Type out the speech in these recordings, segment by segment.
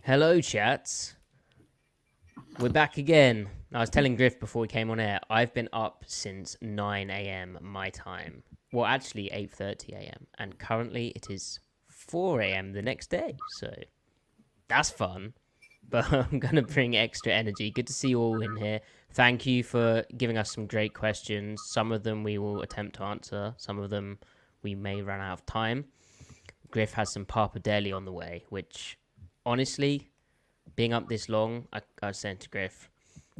Hello, chats. We're back again. I was telling Griff before we came on air, I've been up since 9 a.m. my time. Well, actually 8:30 a.m. And currently it is 4 a.m. the next day. So that's fun. But I'm going to bring extra energy. Good to see you all in here. Thank you for giving us some great questions. Some of them we will attempt to answer. Some of them we may run out of time. Griff has some pappardelle on the way, which honestly, being up this long, I was saying to Griff,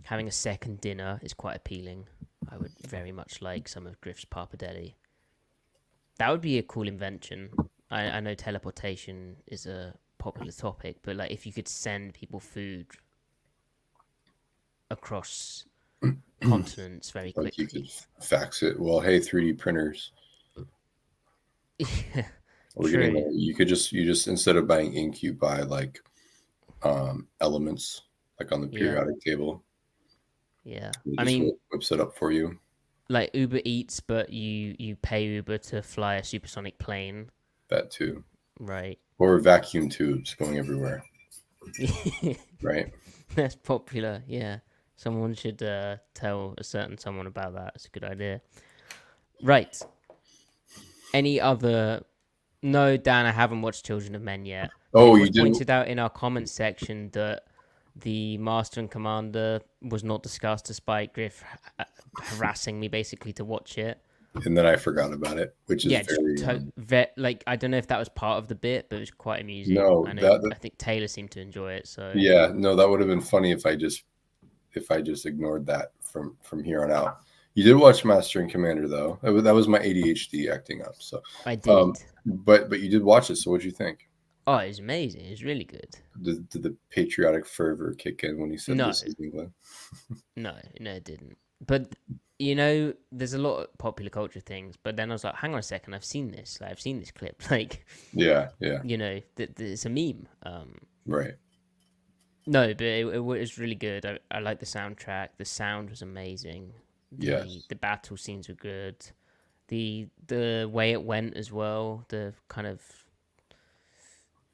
having a second dinner is quite appealing. I would very much like some of Griff's pappardelle. That would be a cool invention. I know teleportation is a popular topic, but like if you could send people food across continents very Like you quickly. could fax it. Well, hey, 3D printers. Yeah, We're getting true. there. You just instead of buying ink, you buy like elements, like on the Yeah, periodic table. yeah. It I just mean, whips it up for you. like Uber Eats, but you pay Uber to fly a supersonic plane, That too. right? Or vacuum tubes going everywhere, right? That's popular, yeah. Someone should tell a certain someone about that. It's a good idea. Right. Any other? No, Dan, I haven't watched Children of Men yet. But it Oh, was you didn't. pointed out in our comments section that the Master and Commander was not discussed, despite Griff harassing me basically to watch it. And then I forgot about it, which is Yeah, just very like I don't know if that was part of the bit, but it was quite amusing. no I think Taylor seemed to enjoy it. So yeah, no, that would have been funny if I just ignored that from here on out. You did watch Master and Commander though. That was my ADHD acting up. So, I um, did. but you did watch it. So what'd you think? Oh, it was amazing. It was really good. Did the patriotic fervor kick in when he said No, this is England? no, it didn't. But there's a lot of popular culture things. But then I was like, hang on a second, I've seen this. Like, I've seen this clip. Like, Yeah, yeah, it's a meme. right. No, but it was really good. I like the soundtrack. The sound was amazing. The Yes. the battle scenes were good. The way it went as well. The kind of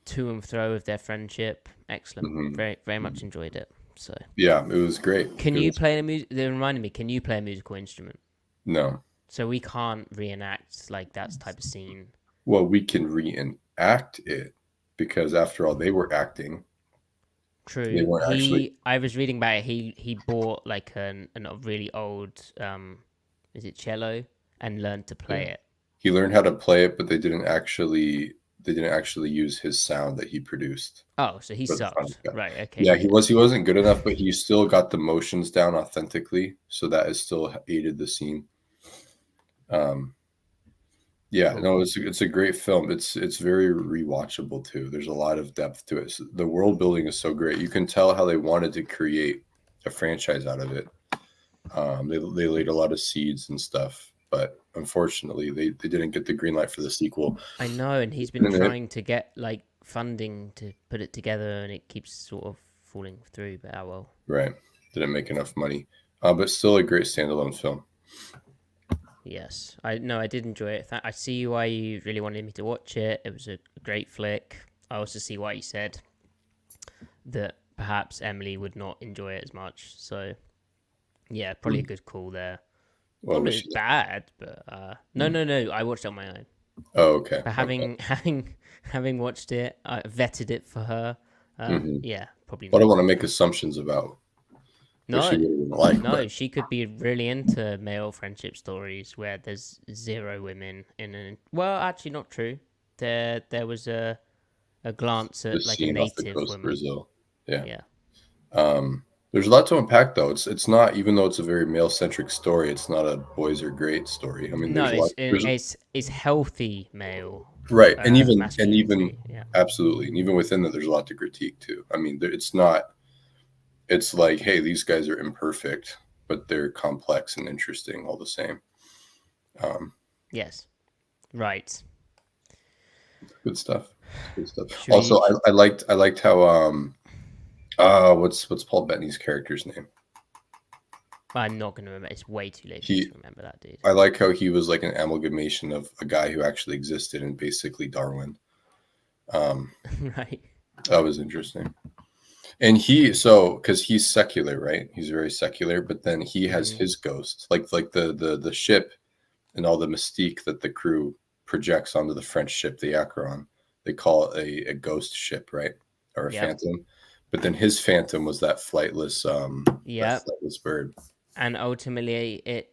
to and fro of their friendship. Excellent. Hmm. Very very much enjoyed it. So, Yeah, it was great. can It you was play a music? They reminded me. Can you play a musical instrument? no. So we can't reenact like that type of scene. Well, we can reenact it because after all, they were acting. They True. weren't actually. I was reading about it. He bought like a really old is it cello and learned to play Yeah. it. He learned how to play it, but they didn't actually use his sound that he produced Oh, so he for the final sucked. cut. Right. Okay. Yeah, Yeah. he wasn't good enough, but he still got the motions down authentically, so that has still aided the scene. Um, yeah, Cool. no, it's a great film. It's very rewatchable too. There's a lot of depth to it. The world building is so great. You can tell how they wanted to create a franchise out of it. They laid a lot of seeds and stuff, but unfortunately, they didn't get the green light for the sequel. I know, and he's been And it, trying to get like funding to put it together, and it keeps sort of falling through. But oh well. right, didn't make enough money, but still a great standalone film. Yes, I did enjoy it. I see why you really wanted me to watch it. It was a great flick. I also see why you said that perhaps Emily would not enjoy it as much. So yeah, probably a good call there. Well, Not was that it's she? bad, but no. I watched it on my own. Oh, okay, But okay. having watched it, I vetted it for her. Hmm. Yeah, probably I don't not. want to make assumptions about what she No, really wouldn't like, but no, she could be really into male friendship stories where there's zero women in an. Well, actually, not true. There was a glance the at like a scene off the native coast of woman. Brazil. Yeah. Yeah. There's a lot to unpack though. It's not, even though it's a very male centric story, it's not a boys are great story. I mean, No, there's a lot. There's it's healthy male right, and even masculinity. Yeah. absolutely, and even within that, there's a lot to critique too. I mean, it's not. It's like, hey, these guys are imperfect, but they're complex and interesting all the same. Um, Yes. Right. good stuff. Good stuff. Should Also, we? I liked how what's Paul Bettany's character's name? I'm not gonna remember. It's way too late for me He to remember that, dude. I like how he was like an amalgamation of a guy who actually existed and basically Darwin. Um, Right. that was interesting. And because he's secular, right? He's very secular, but then he has his ghost, like the ship and all the mystique that the crew projects onto the French ship, the Acheron. They call it a ghost ship, right? Or a phantom. But then his phantom was that flightless bird. And ultimately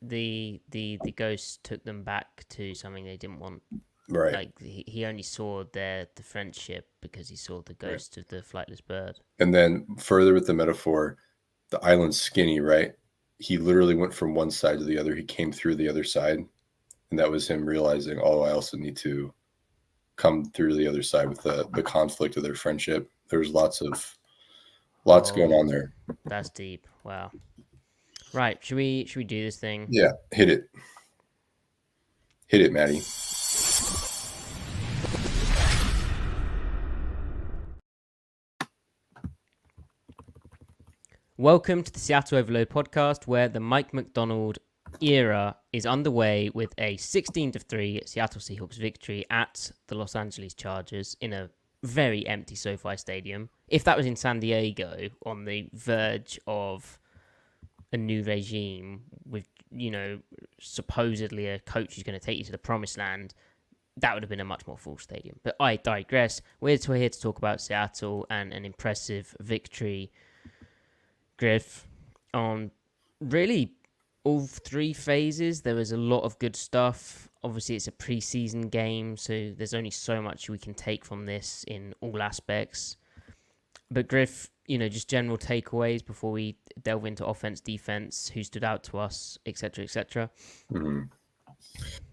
the ghost took them back to something they didn't want. Right. Like he only saw the French ship because he saw the ghost of the flightless bird. And then further with the metaphor, the island's skinny, right? He literally went from one side to the other. He came through the other side. And that was him realizing, oh, I also need to come through the other side with the conflict of their friendship. There's lots going on there. That's deep. Wow. Right. Should we do this thing? Yeah. Hit it. Hit it, Matty. Welcome to the Seattle Overload podcast, where the Mike Macdonald era is underway with a 16-3 Seattle Seahawks victory at the Los Angeles Chargers in a very empty SoFi Stadium. If that was in San Diego, on the verge of a new regime with, supposedly a coach who's going to take you to the promised land, that would have been a much more full stadium. But I digress. We're here to talk about Seattle and an impressive victory, Griff, on really all three phases. There was a lot of good stuff. Obviously, it's a preseason game, so there's only so much we can take from this in all aspects. But Griff, just general takeaways before we delve into offense, defense, who stood out to us, etc., etc. Mm-hmm.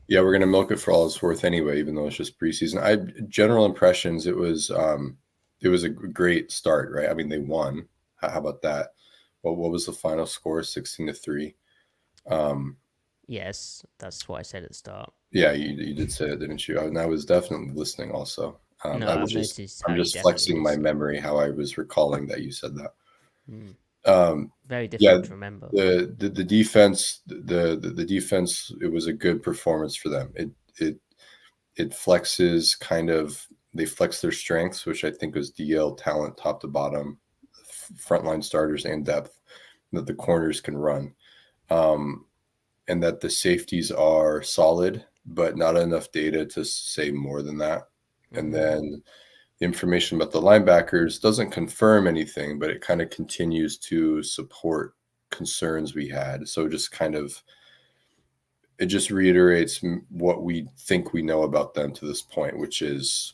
Yeah, we're gonna milk it for all it's worth anyway, even though it's just preseason. General impressions. It was a great start, right? I mean, they won. How about that? What was the final score? 16-3. Yes, that's what I said at the start. Yeah, you did say it, didn't you? And I was definitely listening also. No, I'm just flexing my memory how I was recalling that you said that. Very difficult to remember. The defense, the defense, it was a good performance for them. It flexes they flex their strengths, which I think was DL talent, top to bottom, frontline starters and depth, that the corners can run, and that the safeties are solid, but not enough data to say more than that. And then the information about the linebackers doesn't confirm anything, but it kind of continues to support concerns we had. So it just reiterates what we think we know about them to this point, which is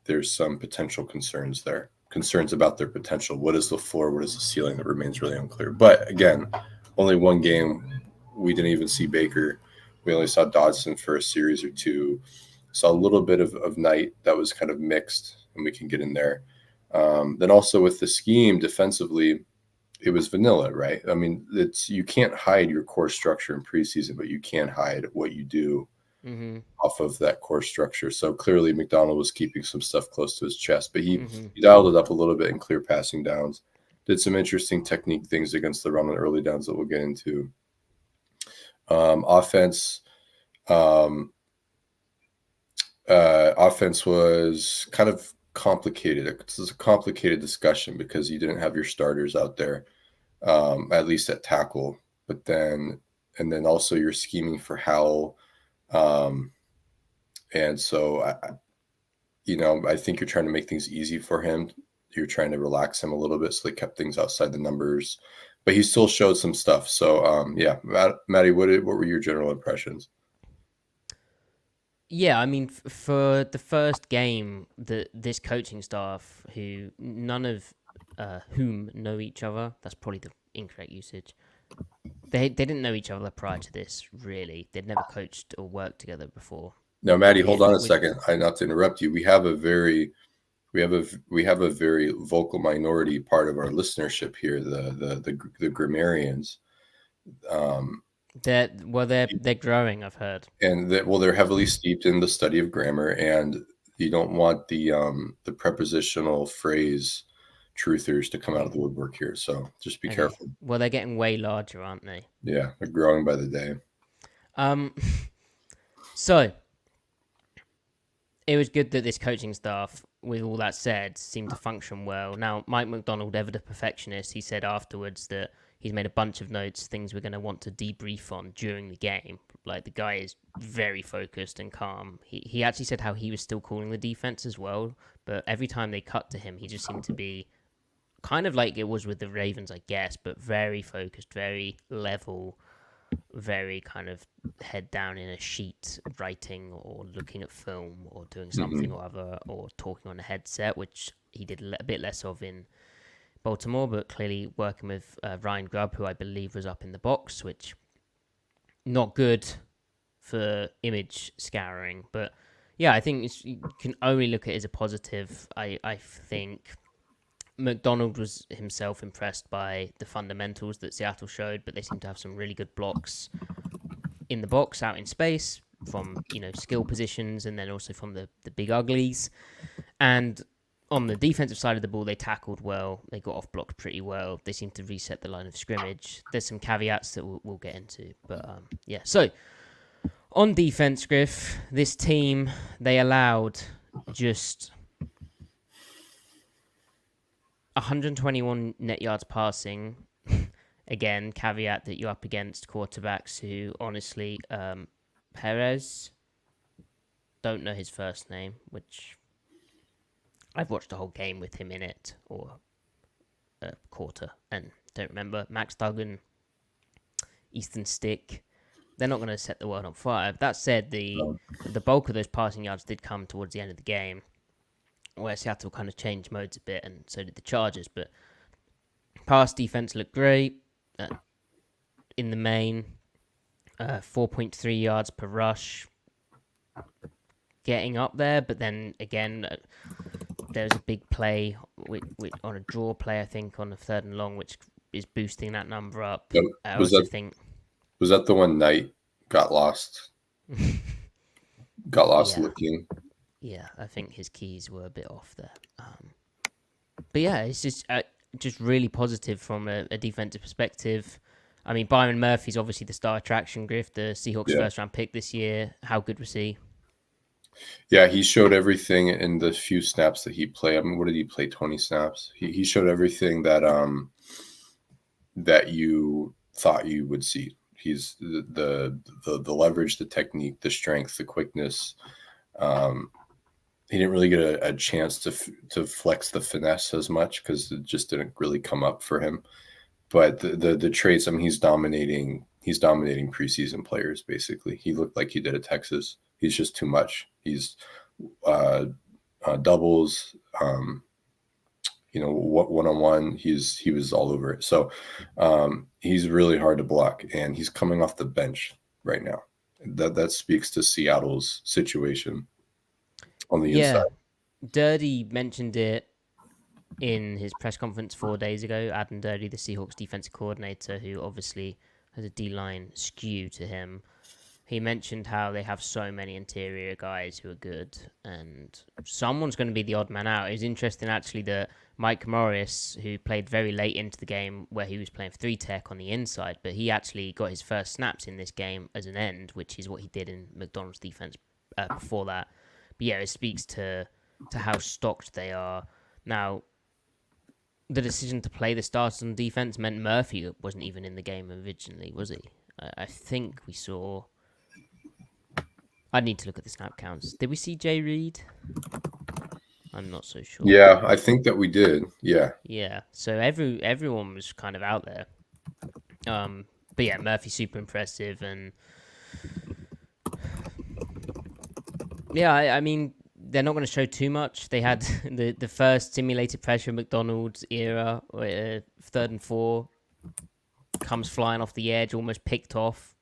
there's some potential concerns there, concerns about their potential. What is the floor? What is the ceiling? That remains really unclear. But again, only one game. We didn't even see Baker. We only saw Dodson for a series or two. Saw a little bit of Knight that was kind of mixed, and we can get in there. Then also with the scheme defensively, it was vanilla, right? I mean, you can't hide your core structure in preseason, but you can hide what you do off of that core structure. So clearly Macdonald was keeping some stuff close to his chest, but he dialed it up a little bit in clear passing downs. Did some interesting technique things against the run on early downs that we'll get into. Offense was kind of complicated. It was a complicated discussion because you didn't have your starters out there, at least at tackle, and then also you're scheming for Howell. And so I think you're trying to make things easy for him. You're trying to relax him a little bit. So they kept things outside the numbers, but he still showed some stuff. So, Matty, what were your general impressions? Yeah, I mean, for the first game, this coaching staff, who none of whom know each other, that's probably the incorrect usage. They didn't know each other prior to this, really. They'd never coached or worked together before. No, Matty, hold on a second. Not to interrupt you. We have a very vocal minority part of our listenership here, the grammarians. They're growing, I've heard. And they're heavily steeped in the study of grammar, and you don't want the prepositional phrase truthers to come out of the woodwork here. So just be careful. Well, they're getting way larger, aren't they? Yeah, they're growing by the day. So it was good that this coaching staff with all that said, seemed to function well. Now, Mike Macdonald, ever the perfectionist, he said afterwards that he's made a bunch of notes, things we're going to want to debrief on during the game. Like, the guy is very focused and calm. He actually said how he was still calling the defense as well, but every time they cut to him, he just seemed to be kind of like it was with the Ravens, I guess, but very focused, very level, very kind of head down in a sheet, writing or looking at film or doing something or other, or talking on a headset, which he did a bit less of in Baltimore, but clearly working with Ryan Grubb, who I believe was up in the box, which not good for image scouring. But yeah, I think you can only look at it as a positive. I think McDonald was himself impressed by the fundamentals that Seattle showed, but they seem to have some really good blocks in the box, out in space, from skill positions, and then also from the big uglies. And on the defensive side of the ball, they tackled well. They got off blocked pretty well. They seemed to reset the line of scrimmage. There's some caveats that we'll get into, but yeah. So on defense, Griff, this team, they allowed just 121 net yards passing. Again, caveat that you're up against quarterbacks who, honestly, Perez, don't know his first name, which I've watched a whole game with him in it, or a quarter, and don't remember. Max Duggan, Easton Stick, they're not going to set the world on fire. That said, the bulk of those passing yards did come towards the end of the game, where Seattle kind of changed modes a bit, and so did the Chargers. But pass defense looked great in the main. 4.3 yards per rush, getting up there. But then again, there was a big play on a draw play, I think, on the 3rd and long, which is boosting that number up. Yep. I also think... Was that the one Knight got lost? Yeah. Looking. Yeah, I think his keys were a bit off there. But yeah, it's just really positive from a defensive perspective. I mean, Byron Murphy's obviously the star attraction, Griff, the Seahawks first-round pick this year. How good was he? Yeah, he showed everything in the few snaps that he played. I mean, what did he play? 20 snaps. He showed everything that that you thought you would see. He's the leverage, the technique, the strength, the quickness. He didn't really get a chance to flex the finesse as much because it just didn't really come up for him. But the traits, I mean, he's dominating preseason players, basically. He looked like he did at Texas. He's just too much. He's doubles, one-on-one. He was all over it. So he's really hard to block, and he's coming off the bench right now. That speaks to Seattle's situation on the inside. Dirty mentioned it in his press conference 4 days ago. Adam Dirty, the Seahawks defensive coordinator, who obviously has a D-line skew to him. He mentioned how they have so many interior guys who are good, and someone's going to be the odd man out. It was interesting, actually, that Mike Morris, who played very late into the game where he was playing 3-tech on the inside, but he actually got his first snaps in this game as an end, which is what he did in McDonald's defense before that. But yeah, it speaks to how stocked they are. Now, the decision to play the starters on defense meant Murphy wasn't even in the game originally, was he? I think we saw... I need to look at the snap counts. Did we see Jay Reed? I'm not so sure. Yeah, I think that we did. Yeah. Yeah. So everyone was kind of out there. But yeah, Murphy's super impressive, and yeah, I mean, they're not going to show too much. They had the first simulated pressure McDonald's era, 3rd and 4, comes flying off the edge, almost picked off.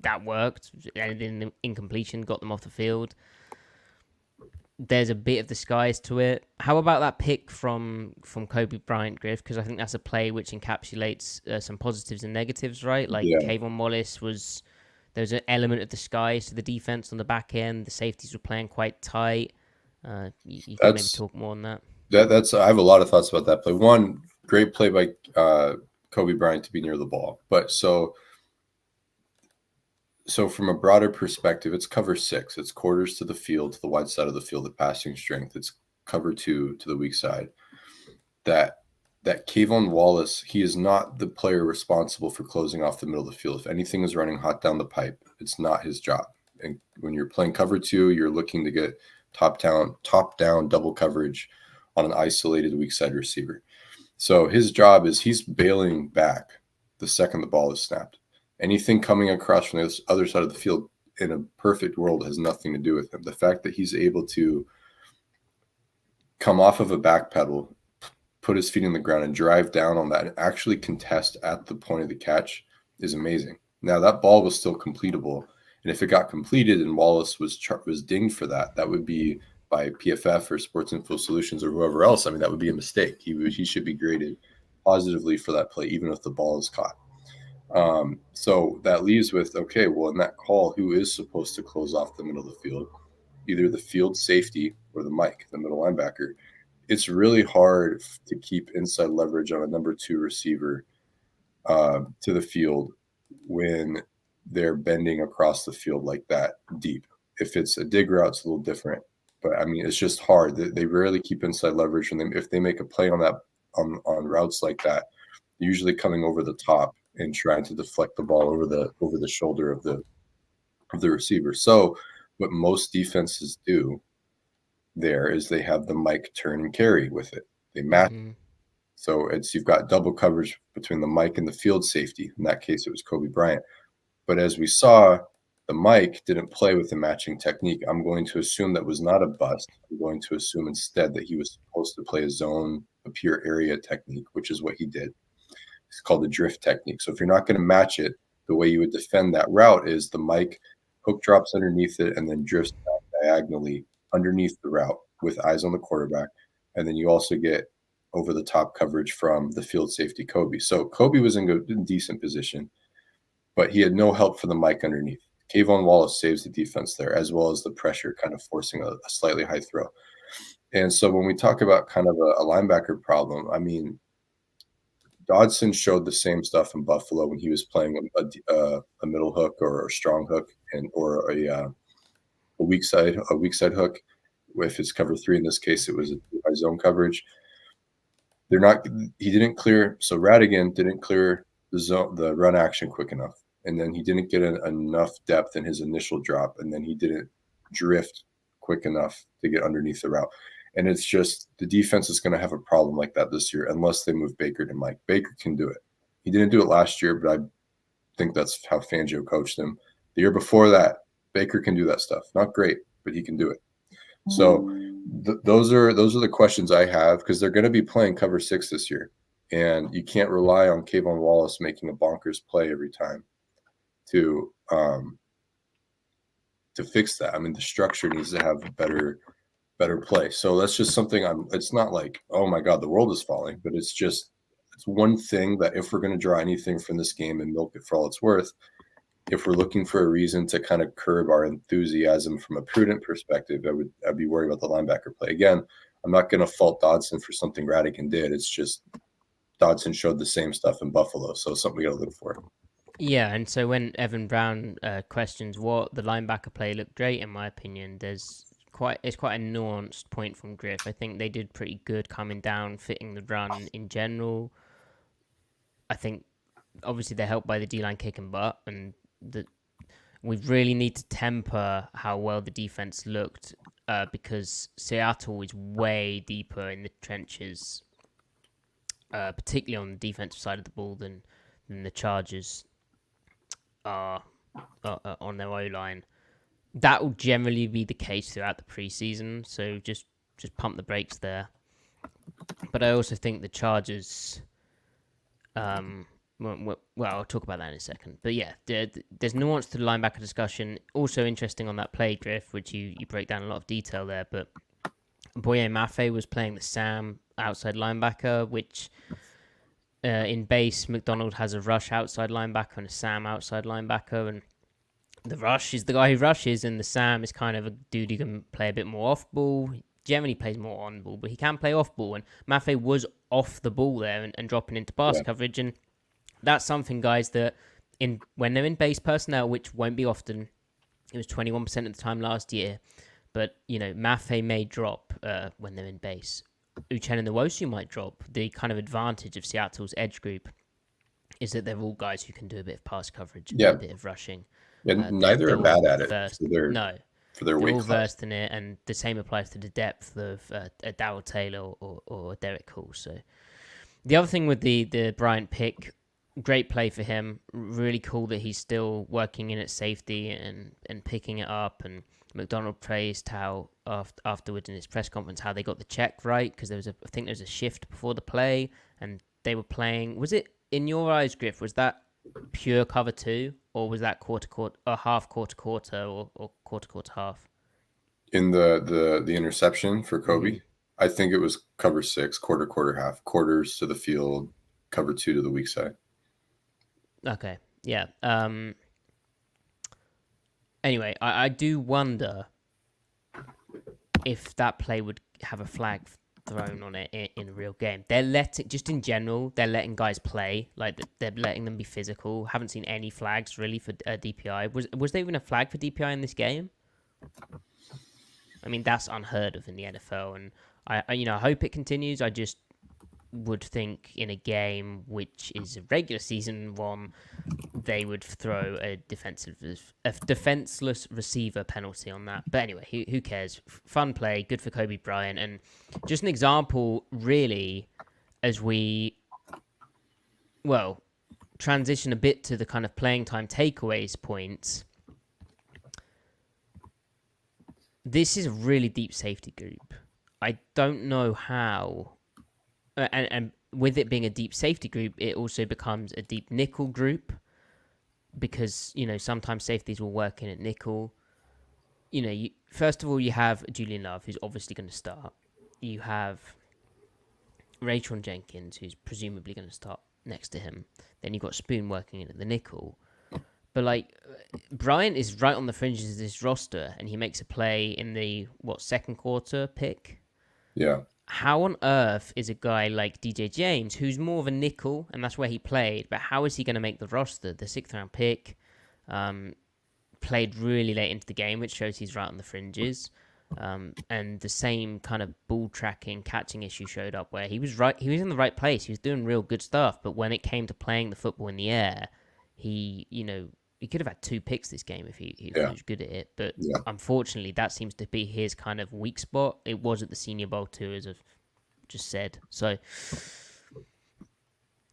That worked, and in incompletion got them off the field. There's a bit of disguise to it. How about that pick from Kobe Bryant, Griff? Because I think that's a play which encapsulates some positives and negatives, right? Like Kayvon Wallace there's an element of disguise to the defense on the back end. The safeties were playing quite tight. You can maybe talk more on that. I have a lot of thoughts about that play. One, great play by Kobe Bryant to be near the ball, but So from a broader perspective, it's cover 6. It's quarters to the field, to the wide side of the field, the passing strength. It's cover 2 to the weak side, that Kayvon Wallace, he is not the player responsible for closing off the middle of the field. If anything is running hot down the pipe, it's not his job. And when you're playing cover 2, you're looking to get top down double coverage on an isolated weak side receiver. So his job is he's bailing back the second the ball is snapped. Anything coming across from the other side of the field in a perfect world has nothing to do with him. The fact that he's able to come off of a back pedal, put his feet in the ground and drive down on that and actually contest at the point of the catch is amazing. Now, that ball was still completable. And if it got completed and Wallace was dinged for that, that would be by PFF or Sports Info Solutions or whoever else. I mean, that would be a mistake. He should be graded positively for that play, even if the ball is caught. So that leaves with, okay, well, in that call, who is supposed to close off the middle of the field? Either the field safety or the Mike, the middle linebacker. It's really hard to keep inside leverage on a number 2 receiver to the field when they're bending across the field like that deep. If it's a dig route, it's a little different. But I mean, it's just hard. They rarely keep inside leverage from them. If they make a play on that on routes like that, usually coming over the top and trying to deflect the ball over the shoulder of the receiver. So what most defenses do there is they have the Mike turn and carry with it. They match. Mm-hmm. So you've got double coverage between the Mike and the field safety. In that case, it was Kobe Bryant. But as we saw, the Mike didn't play with the matching technique. I'm going to assume that was not a bust. I'm going to assume instead that he was supposed to play a zone, a pure area technique, which is what he did. It's called the drift technique. So if you're not going to match it, the way you would defend that route is the Mike hook drops underneath it and then drifts diagonally underneath the route with eyes on the quarterback. And then you also get over the top coverage from the field safety, Kobe. So Kobe was in decent position, but he had no help for the Mike underneath. Kayvon Wallace saves the defense there, as well as the pressure kind of forcing a slightly high throw. And so when we talk about kind of a linebacker problem, I mean, Dodson showed the same stuff in Buffalo when he was playing a middle hook or a strong hook or a weak side hook. If it's cover 3 in this case, it was a zone coverage. He didn't clear. So Radigan didn't clear the run action quick enough. And then he didn't get enough depth in his initial drop. And then he didn't drift quick enough to get underneath the route. And it's just the defense is going to have a problem like that this year unless they move Baker to Mike. Baker can do it. He didn't do it last year, but I think that's how Fangio coached him. The year before that, Baker can do that stuff. Not great, but he can do it. So those are the questions I have because they're going to be playing cover 6 this year. And you can't rely on Kayvon Wallace making a bonkers play every time to fix that. I mean, the structure needs to have better play. So that's just something it's not like, oh my God, the world is falling, but it's one thing that if we're going to draw anything from this game and milk it for all it's worth, if we're looking for a reason to kind of curb our enthusiasm from a prudent perspective, I'd be worried about the linebacker play. Again, I'm not going to fault Dodson for something Radigan did. It's just Dodson showed the same stuff in Buffalo. So it's something we got to look for. Yeah, and so when Evan Brown questions what the linebacker play looked great, in my opinion, it's quite a nuanced point from Griff. I think they did pretty good coming down, fitting the run in general. I think obviously they're helped by the D-line kicking butt, and we really need to temper how well the defense looked because Seattle is way deeper in the trenches, particularly on the defensive side of the ball than the Chargers are on their O-line. That will generally be the case throughout the preseason, so just pump the brakes there. But I also think the Chargers, well, I'll talk about that in a second. But yeah, there's nuance to the linebacker discussion. Also interesting on that play, Griff, which you break down a lot of detail there. But Boye Mafe was playing the Sam outside linebacker, which in base, Macdonald has a rush outside linebacker and a Sam outside linebacker. And the rush is the guy who rushes, and the Sam is kind of a dude who can play a bit more off ball. He generally plays more on ball, but he can play off ball. And Mafe was off the ball there and dropping into pass coverage. And that's something, guys, that when they're in base personnel, which won't be often, it was 21% of the time last year, But, Mafe may drop when they're in base. Uchenna Nwosu might drop. The kind of advantage of Seattle's edge group is that they're all guys who can do a bit of pass coverage and a bit of rushing. And neither are bad at it for their they're weight all class. versed in it, and the same applies to the depth of a Darryl Taylor or Derek Hall. So the other thing with the Bryant pick, great play for him. Really cool that he's still working in at safety and picking it up. And Macdonald praised how afterwards in his press conference how they got the check right, because I think there was a shift before the play and they were playing. Was it, in your eyes, Griff, was that pure cover 2, or was that quarter or half quarter or quarter half? In the interception for Kobe, I think it was cover 6, quarter half, quarters to the field, cover 2 to the weak side. Okay, yeah. Anyway, I do wonder if that play would have a flag thrown on it in a real game. They're letting, just in general, they're letting guys play. Like, they're letting them be physical. Haven't seen any flags, really, for DPI. Was there even a flag for DPI in this game? I mean, that's unheard of in the NFL, and I hope it continues. I just would think in a game which is a regular season one, they would throw a defenseless receiver penalty on that. But anyway, who cares? Fun play, good for Kobe Bryant, and just an example, really, as we transition a bit to the kind of playing time takeaways points. This is a really deep safety group. I don't know how. And with it being a deep safety group, it also becomes a deep nickel group, because, sometimes safeties will work in at nickel. First of all, you have Julian Love, who's obviously going to start. You have Raytron Jenkins, who's presumably going to start next to him. Then you've got Spoon working in at the nickel. But, Bryant is right on the fringes of this roster, and he makes a play in the, second quarter pick? Yeah. How on earth is a guy like DJ James, who's more of a nickel, and that's where he played, but how is he going to make the roster? The 6th round pick, played really late into the game, which shows he's right on the fringes. And the same kind of ball tracking, catching issue showed up, where he was in the right place. He was doing real good stuff, but when it came to playing the football in the air, he could have had 2 picks this game if he was good at it. But unfortunately, that seems to be his kind of weak spot. It was at the Senior Bowl too, as I've just said. So,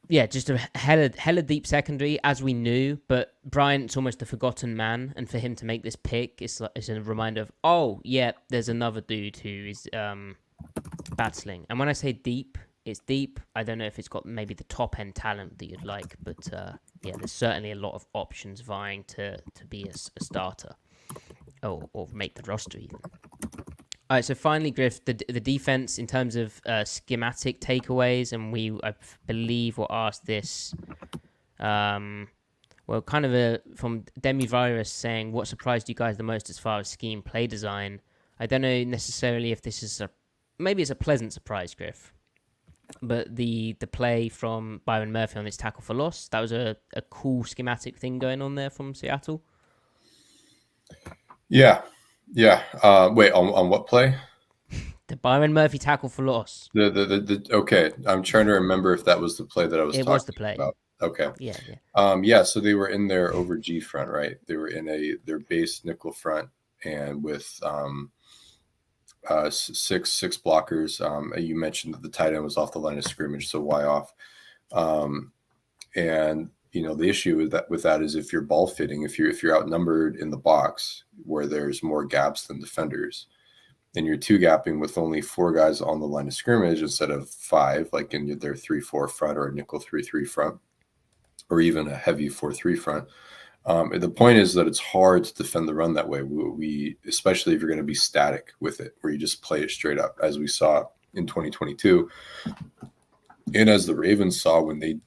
yeah, just a hella deep secondary, as we knew. But Bryant's almost a forgotten man, and for him to make this pick, it's a reminder of, there's another dude who is battling. And when I say deep, it's deep. I don't know if it's got maybe the top end talent that you'd like, but there's certainly a lot of options vying to be a starter or make the roster even. All right, so finally, Griff, the defense in terms of schematic takeaways, and I believe were asked this, kind of from Demi Virus saying, what surprised you guys the most as far as scheme play design? I don't know necessarily if this is maybe it's a pleasant surprise, Griff. But the play from Byron Murphy on this tackle for loss, that was a cool schematic thing going on there from Seattle. Yeah. Wait, on what play? The Byron Murphy tackle for loss. Okay, I'm trying to remember if that was the play that I was talking about. It was the play. Okay. Yeah. So they were in their over G front, right? They were in their base nickel front, and with six blockers. You mentioned that the tight end was off the line of scrimmage, so why off? And the issue with that is if you're ball fitting, if you're outnumbered in the box where there's more gaps than defenders, and you're 2-gapping with only 4 guys on the line of scrimmage instead of 5, like in their 3-4 front or a nickel 3-3 front, or even a heavy 4-3 front. The point is that it's hard to defend the run that way. We especially if you're going to be static with it, where you just play it straight up, as we saw in 2022, and as the Ravens saw when they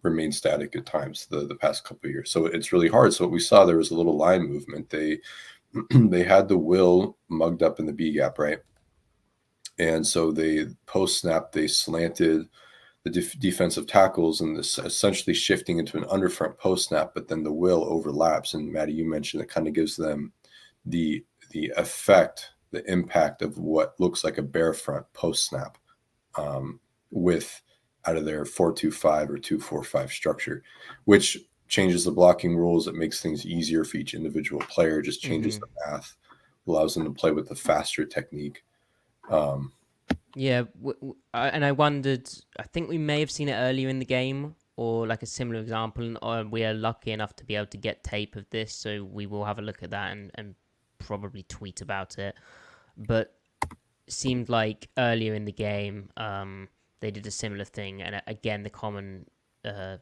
remained static at times the past couple of years. So it's really hard. So what we saw, there was a little line movement. They had the will mugged up in the B gap, right? And so they post snap, they slanted the defensive tackles and this essentially shifting into an underfront post snap, but then the will overlaps. And Matty, you mentioned it kind of gives them the effect the impact of what looks like a bear front post snap with out of their 4-2-5 or 2-4-5 structure, which changes the blocking rules. It makes things easier for each individual player, just changes the math, allows them to play with the faster technique. Yeah, and I wondered, I think we may have seen it earlier in the game or like a similar example, and we are lucky enough to be able to get tape of this, so we will have a look at that and probably tweet about it. But it seemed like earlier in the game, they did a similar thing, and again, the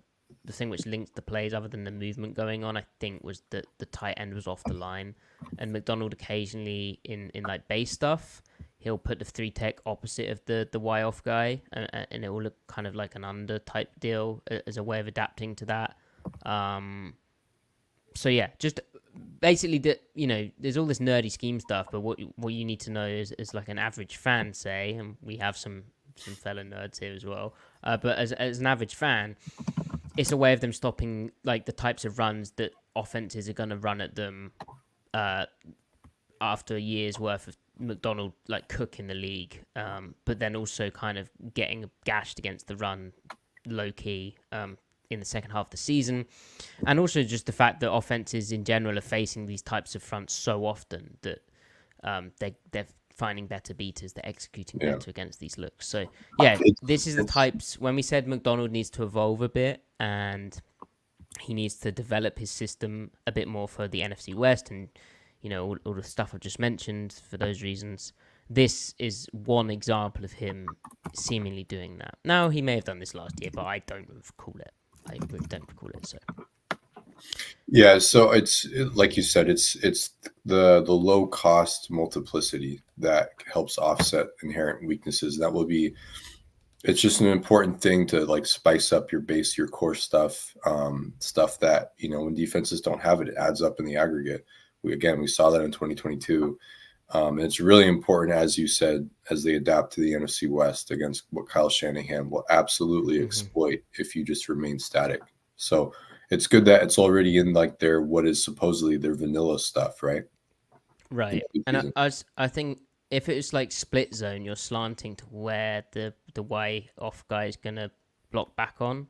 thing which linked the plays, other than the movement going on, I think was that the tight end was off the line, and Macdonald occasionally in like base stuff, he'll put the 3 tech opposite of the Y off guy, and it will look kind of like an under type deal as a way of adapting to that. So yeah, just basically there's all this nerdy scheme stuff, but what you need to know is like an average fan, say, and we have some fellow nerds here as well. But as an average fan, it's a way of them stopping like the types of runs that offenses are going to run at them after a year's worth of Macdonald like cooking the league, but then also kind of getting gashed against the run low key in the second half of the season, and also just the fact that offenses in general are facing these types of fronts so often that they're finding better beaters, they're executing better against these looks. So yeah, this is the types when we said Macdonald needs to evolve a bit and he needs to develop his system a bit more for the NFC West and all the stuff I've just mentioned for those reasons. This is one example of him seemingly doing that. Now, he may have done this last year, but I don't recall it. I really don't recall it. So, yeah. So it's like you said, it's the low cost multiplicity that helps offset inherent weaknesses. That will be. It's just an important thing to like spice up your base, your core stuff, stuff that when defenses don't have it, it adds up in the aggregate. We saw that in 2022. And it's really important, as you said, as they adapt to the NFC West against what Kyle Shanahan will absolutely exploit if you just remain static. So it's good that it's already in like what is supposedly their vanilla stuff, right? Right. And I think if it's like split zone, you're slanting to where the Y off guy is going to block back on,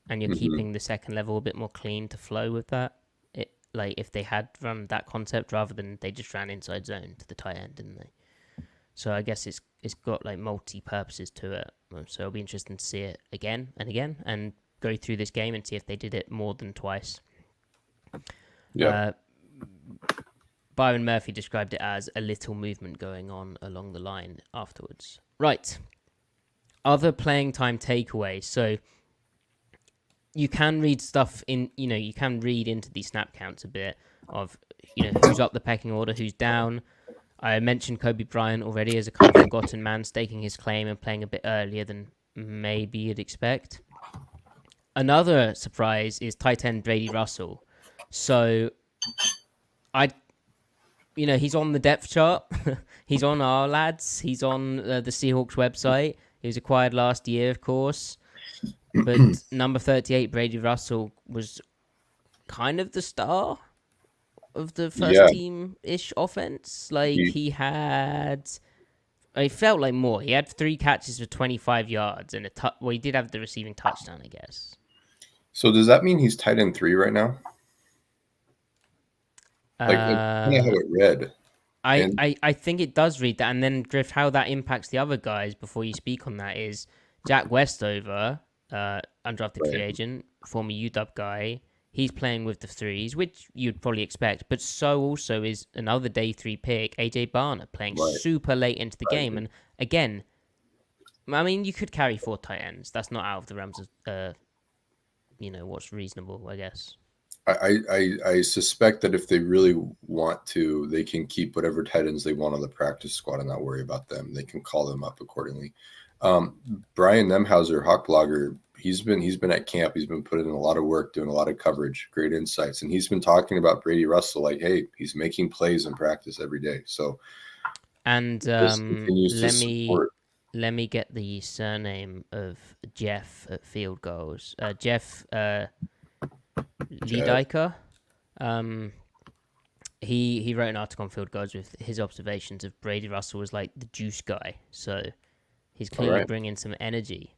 and you're keeping the second level a bit more clean to flow with that. Like if they had run that concept rather than they just ran inside zone to the tight end, didn't they? So I guess it's got like multi purposes to it. So it'll be interesting to see it again and again and go through this game and see if they did it more than twice. Yeah. Byron Murphy described it as a little movement going on along the line afterwards. Right. Other playing time takeaways. So you can read stuff you can read into these snap counts a bit of, who's up the pecking order, who's down. I mentioned Kobe Bryant already as a kind of forgotten man, staking his claim and playing a bit earlier than maybe you'd expect. Another surprise is tight end Brady Russell. So he's on the depth chart. He's on our lads. He's on the Seahawks website. He was acquired last year, of course. But number 38, Brady Russell, was kind of the star of the first team-ish offense. Like, he felt like more. He had 3 catches for 25 yards and he did have the receiving touchdown, I guess. So does that mean he's tight end 3 right now? Like, kind of how it read. I think it does read that. And then, Griff, how that impacts the other guys before you speak on that is Jack Westover, undrafted free agent, former UW guy. He's playing with the 3s, which you'd probably expect. But so also is another day 3 pick, AJ Barner, playing super late into the game. And again, I mean, you could carry 4 tight ends. That's not out of the realms of, what's reasonable, I guess. I suspect that if they really want to, they can keep whatever tight ends they want on the practice squad and not worry about them. They can call them up accordingly. Brian Nemhauser, Hawk Blogger, he's been at camp. He's been putting in a lot of work, doing a lot of coverage, great insights, and he's been talking about Brady Russell like, hey, he's making plays in practice every day. So, and let me get the surname of Jeff at Field Goals. Jeff Liediker. he wrote an article on Field Guides with his observations of Brady Russell was like the juice guy. So he's All clearly right. bringing some energy.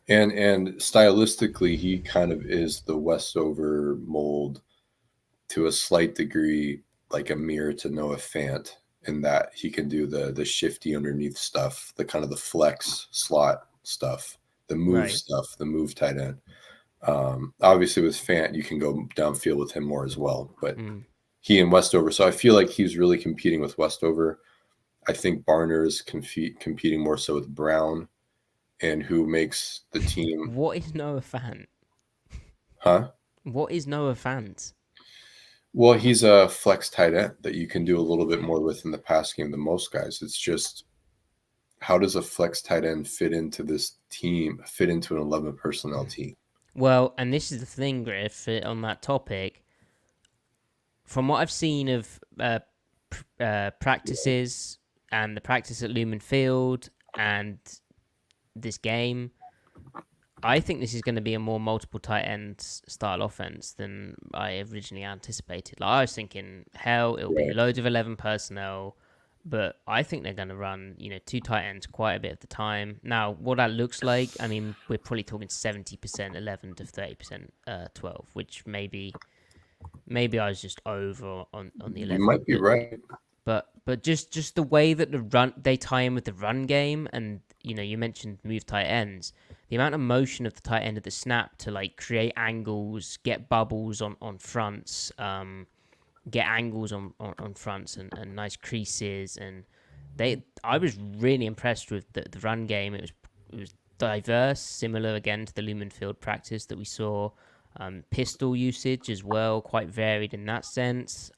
And stylistically, he kind of is the Westover mold to a slight degree, like a mirror to Noah Fant, in that he can do the shifty underneath stuff, the kind of the flex slot stuff, the move Right. stuff, the move tight end. Obviously, with Fant, you can go downfield with him more as well, but he and Westover. So I feel like he's really competing with Westover. I think Barner is competing more so with Brown, and who makes the team. What is Noah Fant? Huh? What is Noah Fant? Well, he's a flex tight end that you can do a little bit more with in the pass game than most guys. It's just, how does a flex tight end fit into this team, fit into an 11 personnel team? Well, and this is the thing, Griff, on that topic. From what I've seen of practices and the practice at Lumen Field and this game, I think this is going to be a more multiple tight end style offense than I originally anticipated. Like, I was thinking, hell, it'll be loads of 11 personnel, but I think they're going to run, two tight ends quite a bit of the time. Now, what that looks like, I mean, we're probably talking 70% 11 to 30% 12, which maybe I was just over on the 11. You might be right. But just the way that they tie in with the run game, and you mentioned move tight ends, the amount of motion of the tight end at the snap to like create angles, get bubbles on fronts, get angles on fronts and nice creases, and I was really impressed with the run game. It was diverse, similar again to the Lumen Field practice that we saw. Pistol usage as well, quite varied in that sense.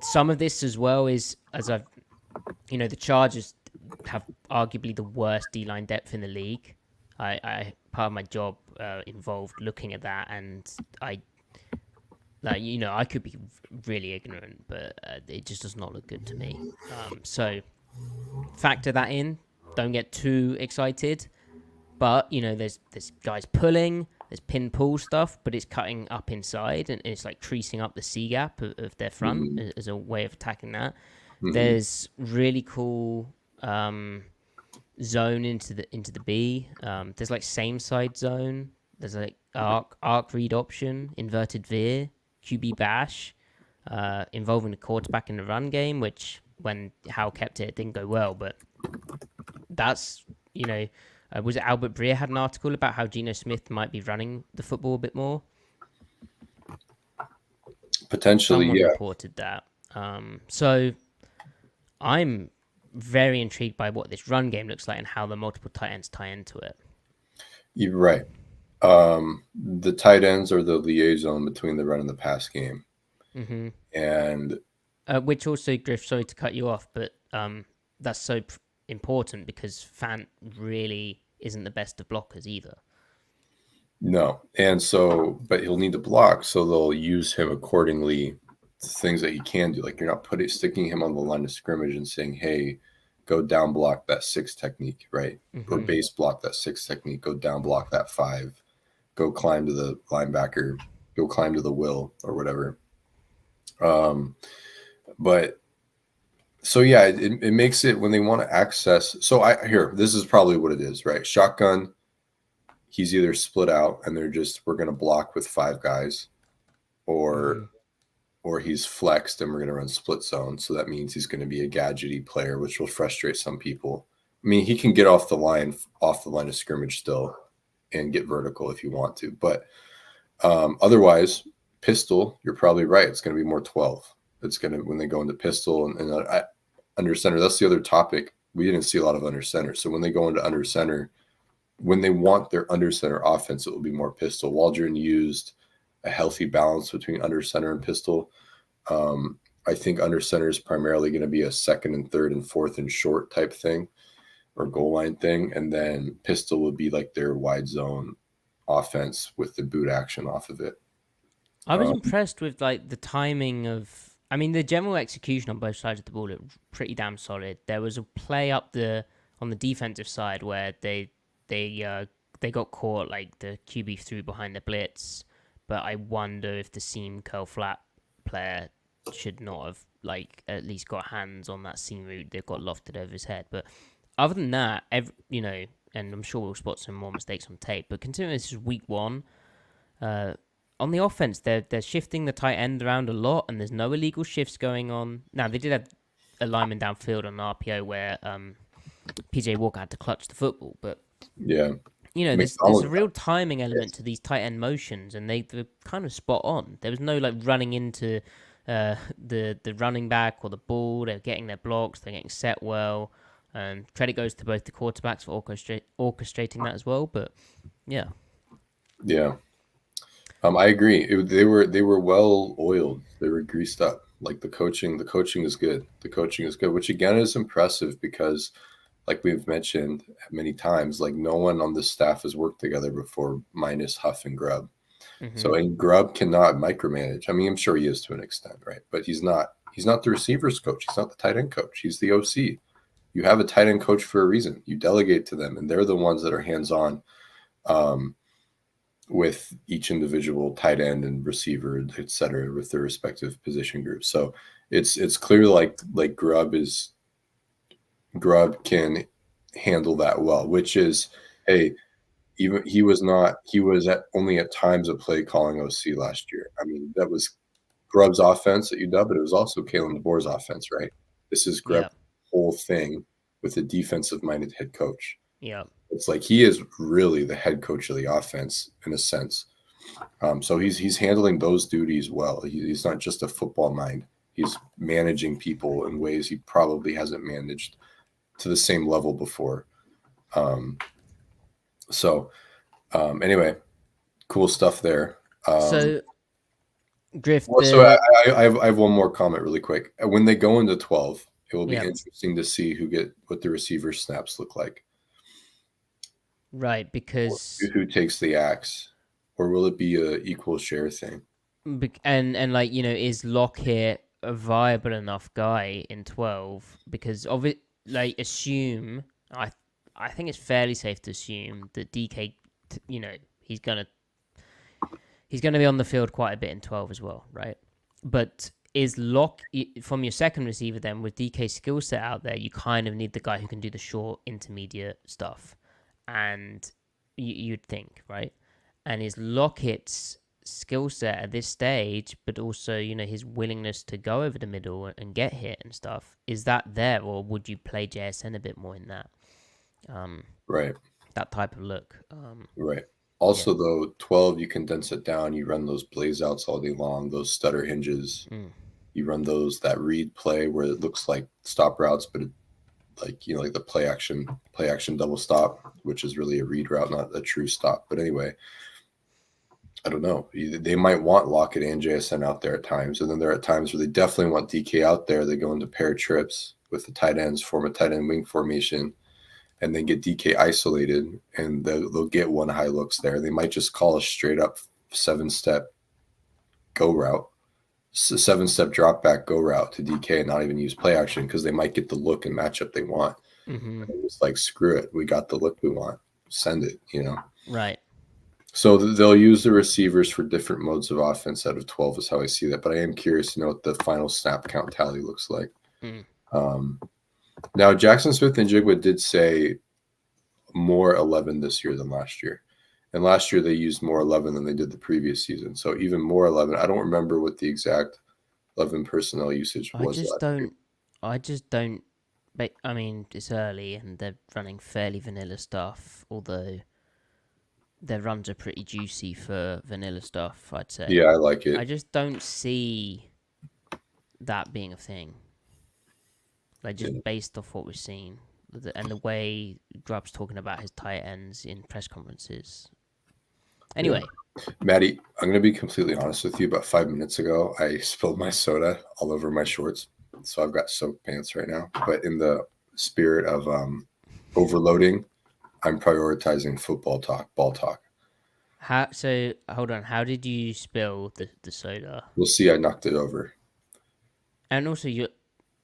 Some of this as well is, the Chargers have arguably the worst D-line depth in the league. I part of my job involved looking at that, and I could be really ignorant, but it just does not look good to me. So factor that in. Don't get too excited. But, there's guys pulling, there's pin pull stuff, but it's cutting up inside and it's like creasing up the C gap of their front as a way of attacking that. There's really cool zone into the B. There's like same side zone. There's like arc read option, inverted veer, QB bash, involving the quarterback in the run game, which when Howe kept it didn't go well, but that's, was it Albert Breer had an article about how Geno Smith might be running the football a bit more? Potentially, Someone yeah. reported that. So I'm very intrigued by what this run game looks like and how the multiple tight ends tie into it. You're right. The tight ends are the liaison between the run and the pass game. Mm-hmm. And which also, Griff, sorry to cut you off, but that's so important because Fant really isn't the best of blockers either. No. And so, but he'll need to block, so they'll use him accordingly to things that he can do. Like, you're not sticking him on the line of scrimmage and saying, hey, go down block that 6 technique, right? Or base block that 6 technique, go down block that 5, go climb to the linebacker, go climb to the will or whatever. But so yeah, it makes it when they want to access. So this is probably what it is, right? Shotgun. He's either split out and we're going to block with 5 guys, or he's flexed and we're going to run split zone. So that means he's going to be a gadgety player, which will frustrate some people. I mean, he can get off the line of scrimmage still and get vertical if you want to, but otherwise, pistol, you're probably right. It's going to be more 12. It's going to, when they go into pistol and under center, that's the other topic. We didn't see a lot of under center. So when they go into under center, when they want their under center offense, it will be more pistol. Waldron used a healthy balance between under center and pistol. I think under center is primarily going to be a 2nd and 3rd and 4th and short type thing or goal line thing. And then pistol would be like their wide zone offense with the boot action off of it. I was impressed with like the timing of, I mean, the general execution on both sides of the ball looked pretty damn solid. There was a play on the defensive side where they got caught, like the QB threw behind the blitz, but I wonder if the seam curl flat player should not have at least got hands on that seam route. They've got lofted over his head. But other than that, and I'm sure we'll spot some more mistakes on tape. But considering this is week 1, on the offense, they're shifting the tight end around a lot, and there's no illegal shifts going on. Now they did have a lineman downfield on an RPO where PJ Walker had to clutch the football, but yeah. there's a real timing element to these tight end motions, and they're kind of spot on. There was no running into the running back or the ball. They're getting their blocks. They're getting set well. Credit goes to both the quarterbacks for orchestrating that as well. But yeah, I agree. They were well oiled. They were greased up. Like the coaching is good. The coaching is good, which again is impressive because, like we've mentioned many times, like no one on this staff has worked together before, minus Huff and Grubb. Mm-hmm. So, and Grubb cannot micromanage. I mean, I'm sure he is to an extent, right? But he's not the receivers coach. He's not the tight end coach. He's the OC. You have a tight end coach for a reason. You delegate to them, and they're the ones that are hands-on with each individual tight end and receiver, et cetera, with their respective position groups. So it's clear like Grubb can handle that well, which is, hey, even he was only at times a play calling OC last year. I mean, that was Grubb's offense at UW, but it was also Kalen DeBoer's offense, right? This is Grubb's whole thing with a defensive-minded head coach. Yeah. It's like he is really the head coach of the offense in a sense. So he's handling those duties well. He's not just a football mind. He's managing people in ways he probably hasn't managed to the same level before. Anyway, cool stuff there. So, Griff. So I have one more comment really quick. When they go into 12, it will be interesting to see what the receiver snaps look like. Right, because who takes the axe, or will it be a equal share thing? And is Lockett a viable enough guy in 12? Because of it, assume I think it's fairly safe to assume that DK, he's gonna be on the field quite a bit in 12 as well, right? But is from your second receiver then, with DK's skill set out there, you kind of need the guy who can do the short intermediate stuff, and you'd think, right? And is Lockett's skill set at this stage, but also his willingness to go over the middle and get hit and stuff, is that there, or would you play JSN a bit more in that? Right. That type of look. Right. Also, though, 12, you condense it down. You run those blaze outs all day long, those stutter hinges. You run that read play where it looks like stop routes, but like the play action double stop, which is really a read route, not a true stop. But anyway, I don't know. They might want Lockett and JSN out there at times, and then there are times where they definitely want DK out there. They go into pair trips with the tight ends, form a tight end wing formation, and then get DK isolated, and they'll get one high looks there. They might just call a straight up 7-step go route, 7-step drop back go route to DK, and not even use play action because they might get the look and matchup they want. Mm-hmm. It's like, screw it, we got the look we want, send it, Right. So they'll use the receivers for different modes of offense out of 12 is how I see that. But I am curious to know what the final snap count tally looks like. Now, Jackson Smith and Jigba did say more 11 this year than last year. And last year they used more 11 than they did the previous season. So even more 11. I don't remember what the exact 11 personnel usage was. I just don't. But I mean, it's early and they're running fairly vanilla stuff, although their runs are pretty juicy for vanilla stuff, I'd say. Yeah, I like it. I just don't see that being a thing. Based off what we've seen and the way Grubb's talking about his tight ends in press conferences. Anyway. Yeah. Matty, I'm going to be completely honest with you. About 5 minutes ago, I spilled my soda all over my shorts. So I've got soaked pants right now. But in the spirit of overloading, I'm prioritizing football talk, ball talk. So hold on. How did you spill the soda? We'll see. I knocked it over. And also,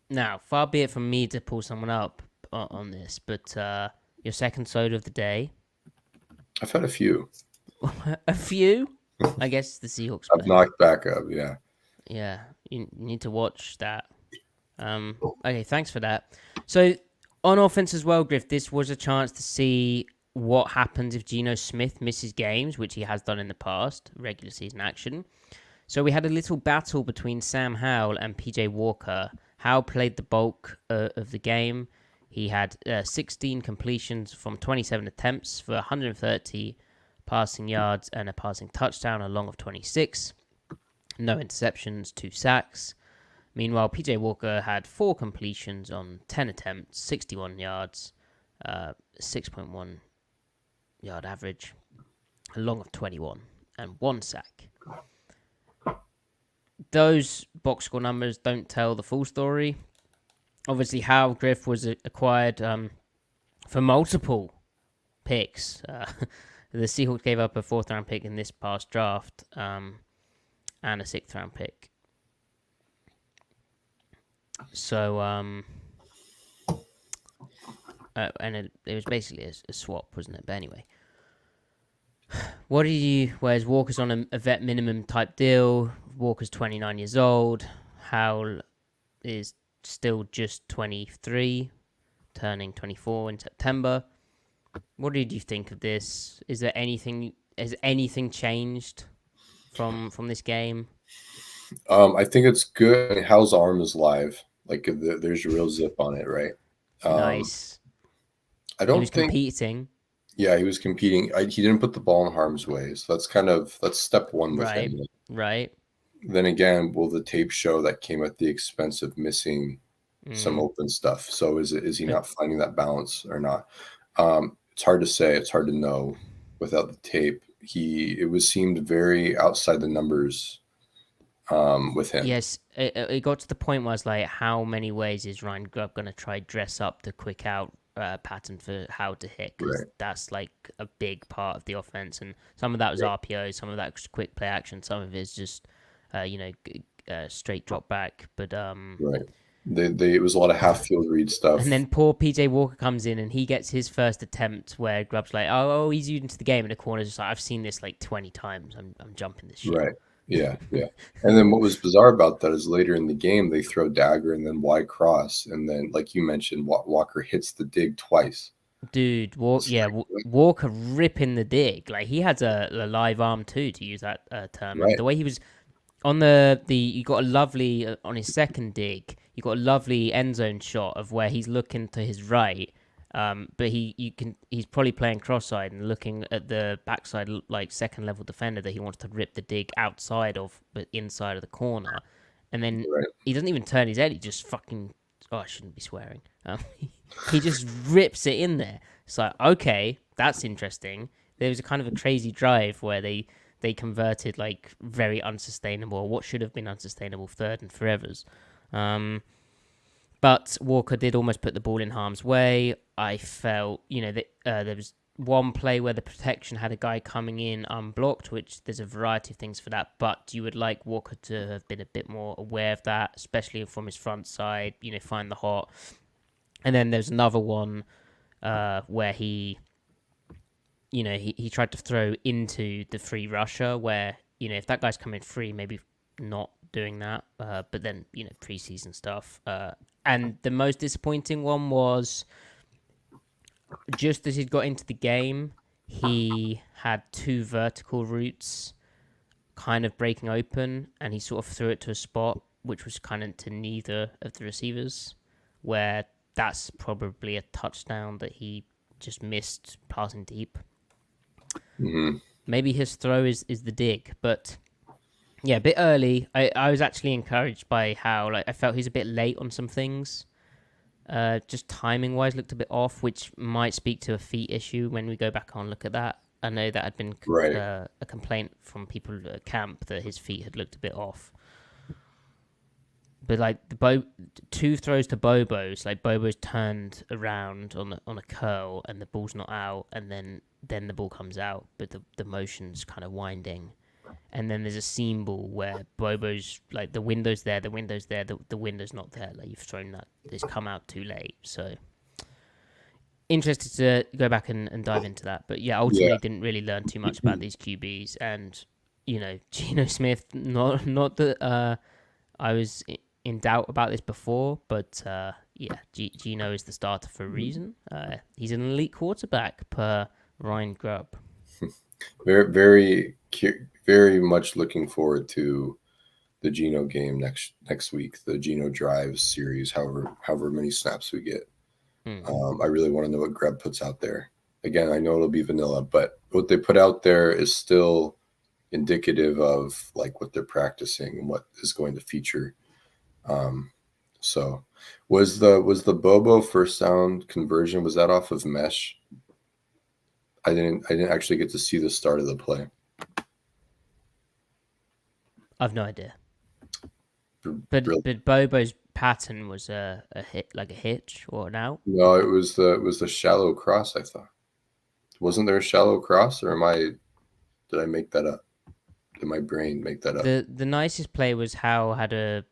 now, far be it from me to pull someone up on this, but your second soda of the day. I've had a few. A few? I guess the Seahawks I've play. knocked back up. Yeah. Yeah, you need to watch that. Okay, thanks for that. So on offense as well, Griff, this was a chance to see what happens if Geno Smith misses games, which he has done in the past, regular season action. So we had a little battle between Sam Howell and PJ Walker. Howell played the bulk of the game. He had 16 completions from 27 attempts for 130 passing yards and a passing touchdown, a long of 26. No interceptions, 2 sacks. Meanwhile, PJ Walker had 4 completions on 10 attempts, 61 yards, 6.1 yard average, a long of 21, and 1 sack. Those box score numbers don't tell the full story. Obviously, how Griff was acquired for multiple picks. The Seahawks gave up a 4th round pick in this past draft and a 6th round pick. So, and it was basically a swap, wasn't it? But anyway, whereas Walker's on a vet minimum type deal, Walker's 29 years old, Howell is still just 23, turning 24 in September. What did you think of this? Has anything changed from this game? I think it's good. How's arm is live. Like there's a real zip on it, right? Nice. I don't He was think competing. Yeah, he was competing. He didn't put the ball in harm's way, so that's step one with him. Right. Then again, will the tape show that came at the expense of missing some open stuff? So is he not finding that balance or not? It's hard to say. It's hard to know without the tape. It seemed very outside the numbers with him. Yes, it got to the point where I was like, how many ways is Ryan Grubb going to try dress up the quick out pattern for how to hit? Because that's like a big part of the offense, and some of that was RPO, some of that was quick play action, some of it is just straight drop back. But right. It was a lot of half field read stuff. And then poor PJ Walker comes in and he gets his first attempt where Grubb's like, oh, he's into the game, and the corner's just like, I've seen this like 20 times. I'm jumping this shit. Right. Yeah. And then what was bizarre about that is later in the game, they throw dagger and then wide cross. And then, like you mentioned, Walker hits the dig twice. Dude, Walker ripping the dig. Like, he had a live arm too, to use that term. Right. And the way he was on you got a lovely, on his second dig, you got a lovely end zone shot of where he's looking to his right. But he's probably playing cross-eyed and looking at the backside, like second level defender that he wants to rip the dig outside of, but inside of the corner. And then he doesn't even turn his head. He just fucking, I shouldn't be swearing. He just rips it in there. It's like, okay, that's interesting. There was a kind of a crazy drive where they converted like very unsustainable, what should have been unsustainable 3rd and forevers. But Walker did almost put the ball in harm's way. I felt, that there was one play where the protection had a guy coming in unblocked, which there's a variety of things for that. But you would like Walker to have been a bit more aware of that, especially from his front side, find the hot. And then there's another one where he tried to throw into the free rusher where, if that guy's coming free, maybe not doing that. But then, preseason stuff. And the most disappointing one was just as he'd got into the game, he had 2 vertical routes kind of breaking open, and he sort of threw it to a spot which was kind of to neither of the receivers, where that's probably a touchdown that he just missed passing deep. Mm-hmm. Maybe his throw is the dig, but yeah, a bit early. I was actually encouraged by how I felt he's a bit late on some things. Just timing wise looked a bit off, which might speak to a feet issue when we go back on look at that. I know that had been a complaint from people at camp that his feet had looked a bit off. But like 2 throws to Bobo's, like Bobo's turned around on a curl and the ball's not out, and then the ball comes out, but the motion's kind of winding. And then there's a seam ball where Bobo's like the window's there, the window's not there. Like you've thrown that, it's come out too late. So interested to go back and dive into that. But yeah, ultimately didn't really learn too much about these QBs. And Geno Smith. Not that I was in doubt about this before, but yeah, Geno is the starter for a reason. He's an elite quarterback per Ryan Grubb. Very, very, very much looking forward to the Geno game next week, the Geno Drives series, however many snaps we get. I really want to know what Grubb puts out there. Again, I know it'll be vanilla, but what they put out there is still indicative of like what they're practicing and what is going to feature. So was the Bobo first down conversion, was that off of mesh? I didn't actually get to see the start of the play. I've no idea. But Bobo's pattern was a hit, like a hitch or an out. No, it was the shallow cross, I thought. Wasn't there a shallow cross, or did I make that up? Did my brain make that up? The nicest play was Howe had a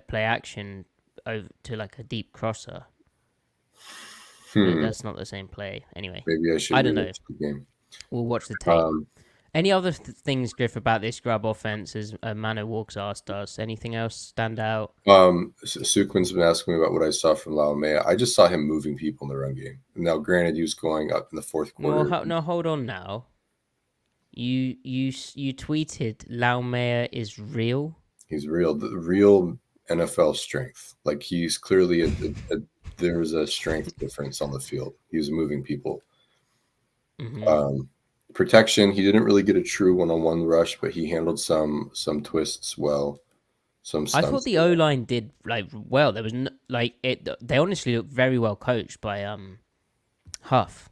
play action over to like a deep crosser. But that's not the same play. Anyway, maybe I should. I don't know. The game. We'll watch the tape. Any other things, Griff, about this Grubb offense? As Mano Walks asked us, anything else stand out? Suquin's been asking me about what I saw from Laumea. I just saw him moving people in the run game. Now, granted, he was going up in the fourth quarter. Well, no, hold on now. You tweeted Laumea is real. He's real. The real NFL strength. Like he's clearly there's a strength difference on the field. He was moving people. Mm-hmm. Protection, he didn't really get a true one-on-one rush, but he handled some twists well. I thought the O-line did like well. There was they honestly looked very well coached by Huff.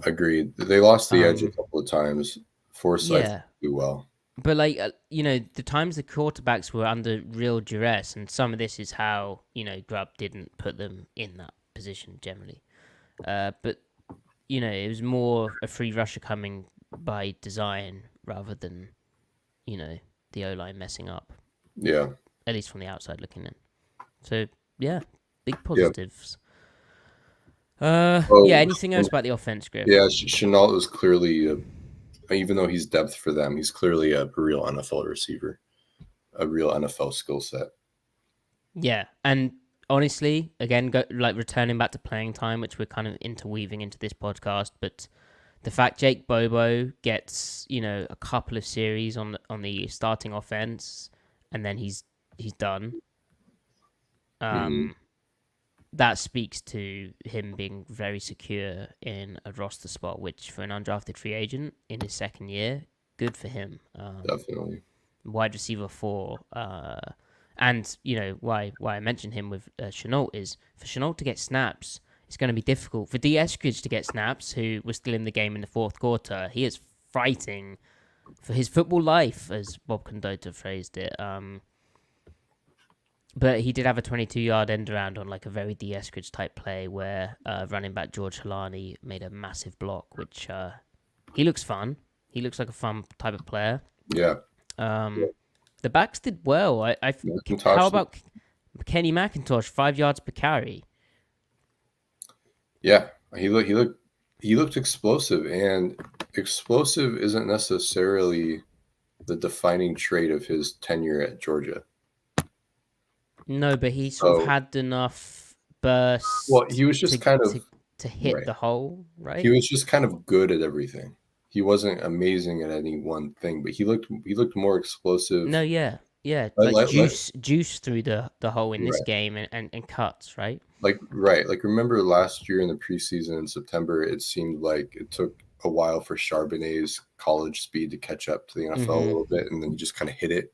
Agreed. They lost the edge a couple of times. Forsythe do well. But the times the quarterbacks were under real duress, and some of this is how Grubb didn't put them in that position generally. But it was more a free rusher coming by design rather than the O-line messing up. Yeah. At least from the outside looking in. So yeah, big positives. Anything else about the offense, Griff? Yeah, Chenault is clearly even though he's depth for them, he's clearly a real NFL receiver, a real NFL skill set. Yeah, and honestly, again, returning back to playing time, which we're kind of interweaving into this podcast, but the fact Jake Bobo gets a couple of series on the starting offense, and then he's done. That speaks to him being very secure in a roster spot, which for an undrafted free agent in his second year, good for him. Definitely. Wide receiver 4. And, why I mentioned him with Chenault is for Chenault to get snaps, it's going to be difficult. For D. Eskridge to get snaps, who was still in the game in the fourth quarter, he is fighting for his football life, as Bob Condota phrased it. But he did have a 22-yard end around on like a very D. Eskridge type play where running back George Halani made a massive block, which he looks fun. He looks like a fun type of player. Yeah. The backs did well. How about Kenny McIntosh, 5 yards per carry? Yeah, he looked explosive, and explosive isn't necessarily the defining trait of his tenure at Georgia. No, but he sort of had enough bursts. Well, he was just to hit the hole, right? He was just kind of good at everything. He wasn't amazing at any one thing, but he looked more explosive. No, yeah, like juice through the hole in this game and cuts, right? Like remember last year in the preseason in September, it seemed like it took a while for Charbonnet's college speed to catch up to the NFL a little bit, and then he just kind of hit it.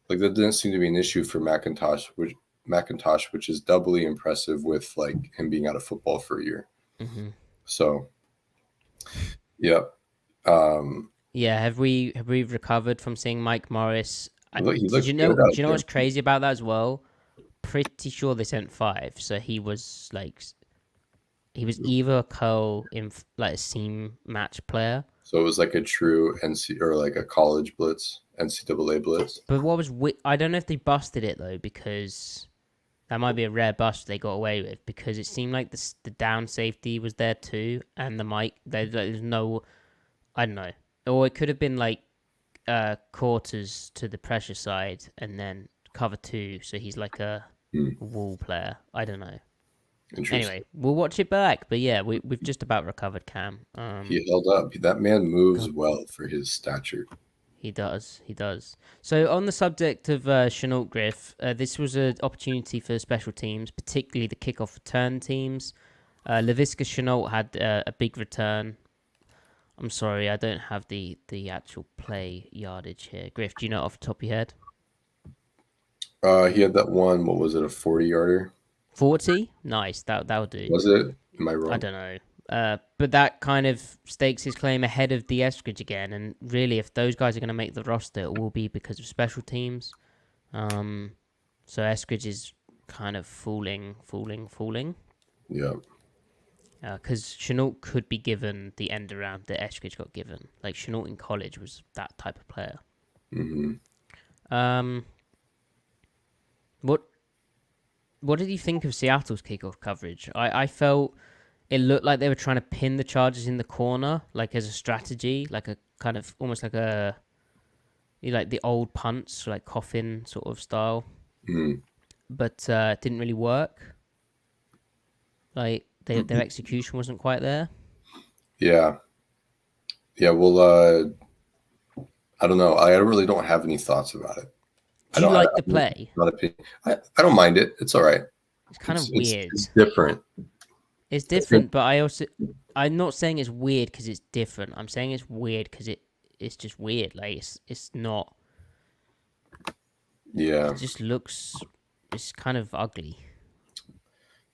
Like that didn't seem to be an issue for McIntosh, which is doubly impressive with like him being out of football for a year. Mm-hmm. So, yeah. Have we recovered from seeing Mike Morris? Do you know what's crazy about that as well? Pretty sure they sent 5, so he was either a curl in like a seam match player. So it was like a true NC or like a college blitz, NCAA blitz. But what was I don't know if they busted it though, because that might be a rare bust they got away with, because it seemed like the down safety was there too, and the Mike there's no, I don't know, or it could have been like quarters to the pressure side and then cover 2, so he's like a wall player. I don't know. Anyway, we'll watch it back. But yeah, we've just about recovered Cam. He held up. That man moves God. well for his stature. He does. So on the subject of Chenault, Griff, this was an opportunity for special teams, particularly the kickoff return teams. Laviska Chenault had a big return. I'm sorry, I don't have the actual play yardage here. Griff, do you know off the top of your head? He had that one. What was it? A 40-yarder? 40? Nice. That'll do. Was it? Am I wrong? I don't know. But that kind of stakes his claim ahead of the Eskridge again. And really, if those guys are going to make the roster, it will be because of special teams. So Eskridge is kind of fooling. Yeah. Because Chenault could be given the end around that Eskridge got given. Like, Chenault in college was that type of player. What did you think of Seattle's kickoff coverage? I felt it looked like they were trying to pin the Chargers in the corner, like as a strategy, like a kind of almost like like the old punts, like coffin sort of style. But it didn't really work. Like their execution wasn't quite there. Yeah. Well, I don't know. I really don't have any thoughts about it. Do you like the play? I don't mind it. It's all right. It's kind of weird. It's different. It's different, but I'm not saying it's weird because it's different. I'm saying it's weird because it's just weird. Like it's not. Yeah. It just looks. It's kind of ugly.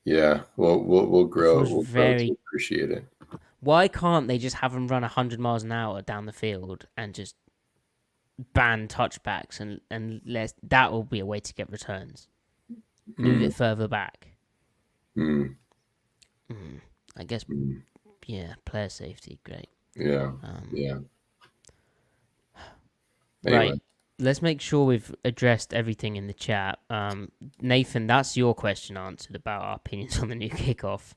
Yeah. Well, we'll grow. We'll grow to appreciate it. Why can't they just have them run 100 miles an hour down the field and just ban touchbacks and that will be a way to get returns. Move it further back. I guess, yeah, player safety, great. Yeah, yeah. Anyway. Right, let's make sure we've addressed everything in the chat. Nathan, that's your question answered about our opinions on the new kickoff.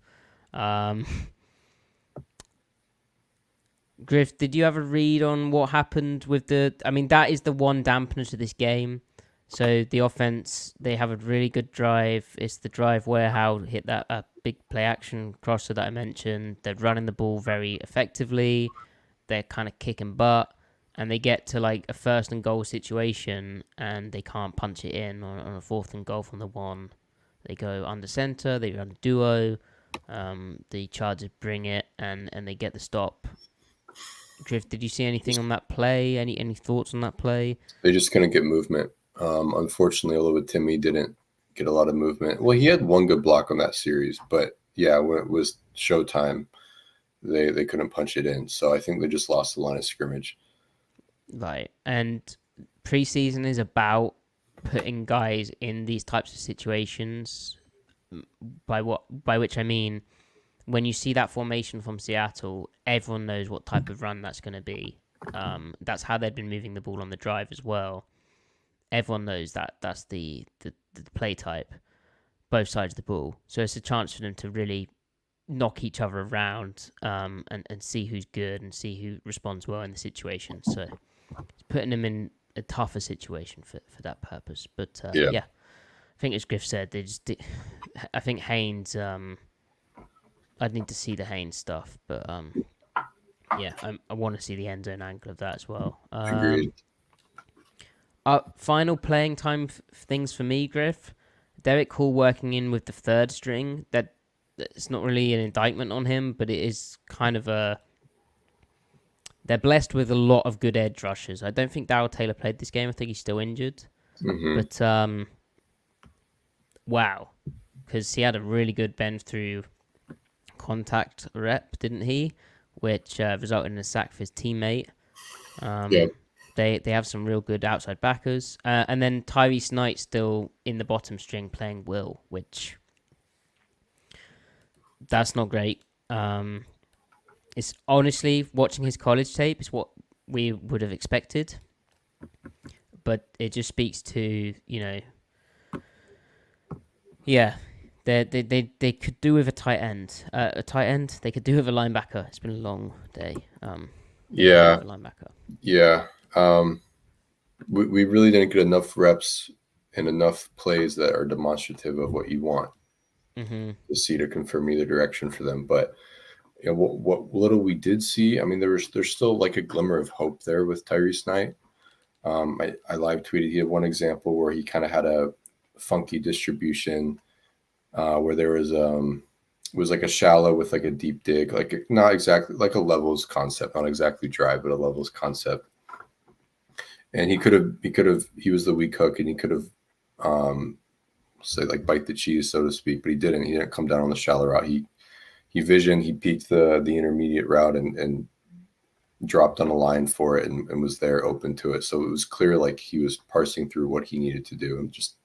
Griff, did you have a read on what happened with that is the one dampener to this game. So the offense, they have a really good drive. It's the drive where Howell hit that big play action crosser that I mentioned. They're running the ball very effectively. They're kind of kicking butt. And they get to like a 1st and goal situation and they can't punch it in on a 4th and goal from the 1. They go under center, they run a duo. The Chargers bring it and they get the stop. Griff, did you see anything on that play? Any thoughts on that play? They just couldn't get movement. Unfortunately, although Timmy didn't get a lot of movement. Well, he had one good block on that series, but yeah, when it was showtime, they couldn't punch it in. So I think they just lost the line of scrimmage. Right, and preseason is about putting guys in these types of situations. By which I mean, when you see that formation from Seattle, everyone knows what type of run that's going to be. That's how they've been moving the ball on the drive as well. Everyone knows that's the play type, both sides of the ball. So it's a chance for them to really knock each other around and see who's good and see who responds well in the situation. So it's putting them in a tougher situation for that purpose. But yeah, I think as Griff said, I think Haynes. I'd need to see the Haynes stuff, but yeah, I want to see the end zone angle of that as well. Agreed. Final playing time things for me, Griff. Derek Hall working in with the 3rd string. It's not really an indictment on him, but it is kind of they're blessed with a lot of good edge rushers. I don't think Darrell Taylor played this game. I think he's still injured. But wow, because he had a really good bend through contact rep, didn't he? Which resulted in a sack for his teammate. They have some real good outside backers. And then Tyrese Knight still in the bottom string playing Will, which that's not great. It's honestly, watching his college tape is what we would have expected. But it just speaks to, they could do with a tight end. They could do with a linebacker. It's been a long day. Yeah. Linebacker. Yeah. We really didn't get enough reps and enough plays that are demonstrative of what you want to see to confirm either direction for them. But what little we did see, I mean, there's still like a glimmer of hope there with Tyrese Knight. I live tweeted, he had one example where he kind of had a funky distribution where there was like a shallow with like a deep dig, like not exactly like a levels concept, not exactly dry, but a levels concept. And he was the weak hook, and he could have say like bite the cheese, so to speak, but he didn't. He didn't come down on the shallow route. He peeked the intermediate route and dropped on a line for it and was there open to it. So it was clear like he was parsing through what he needed to do, and just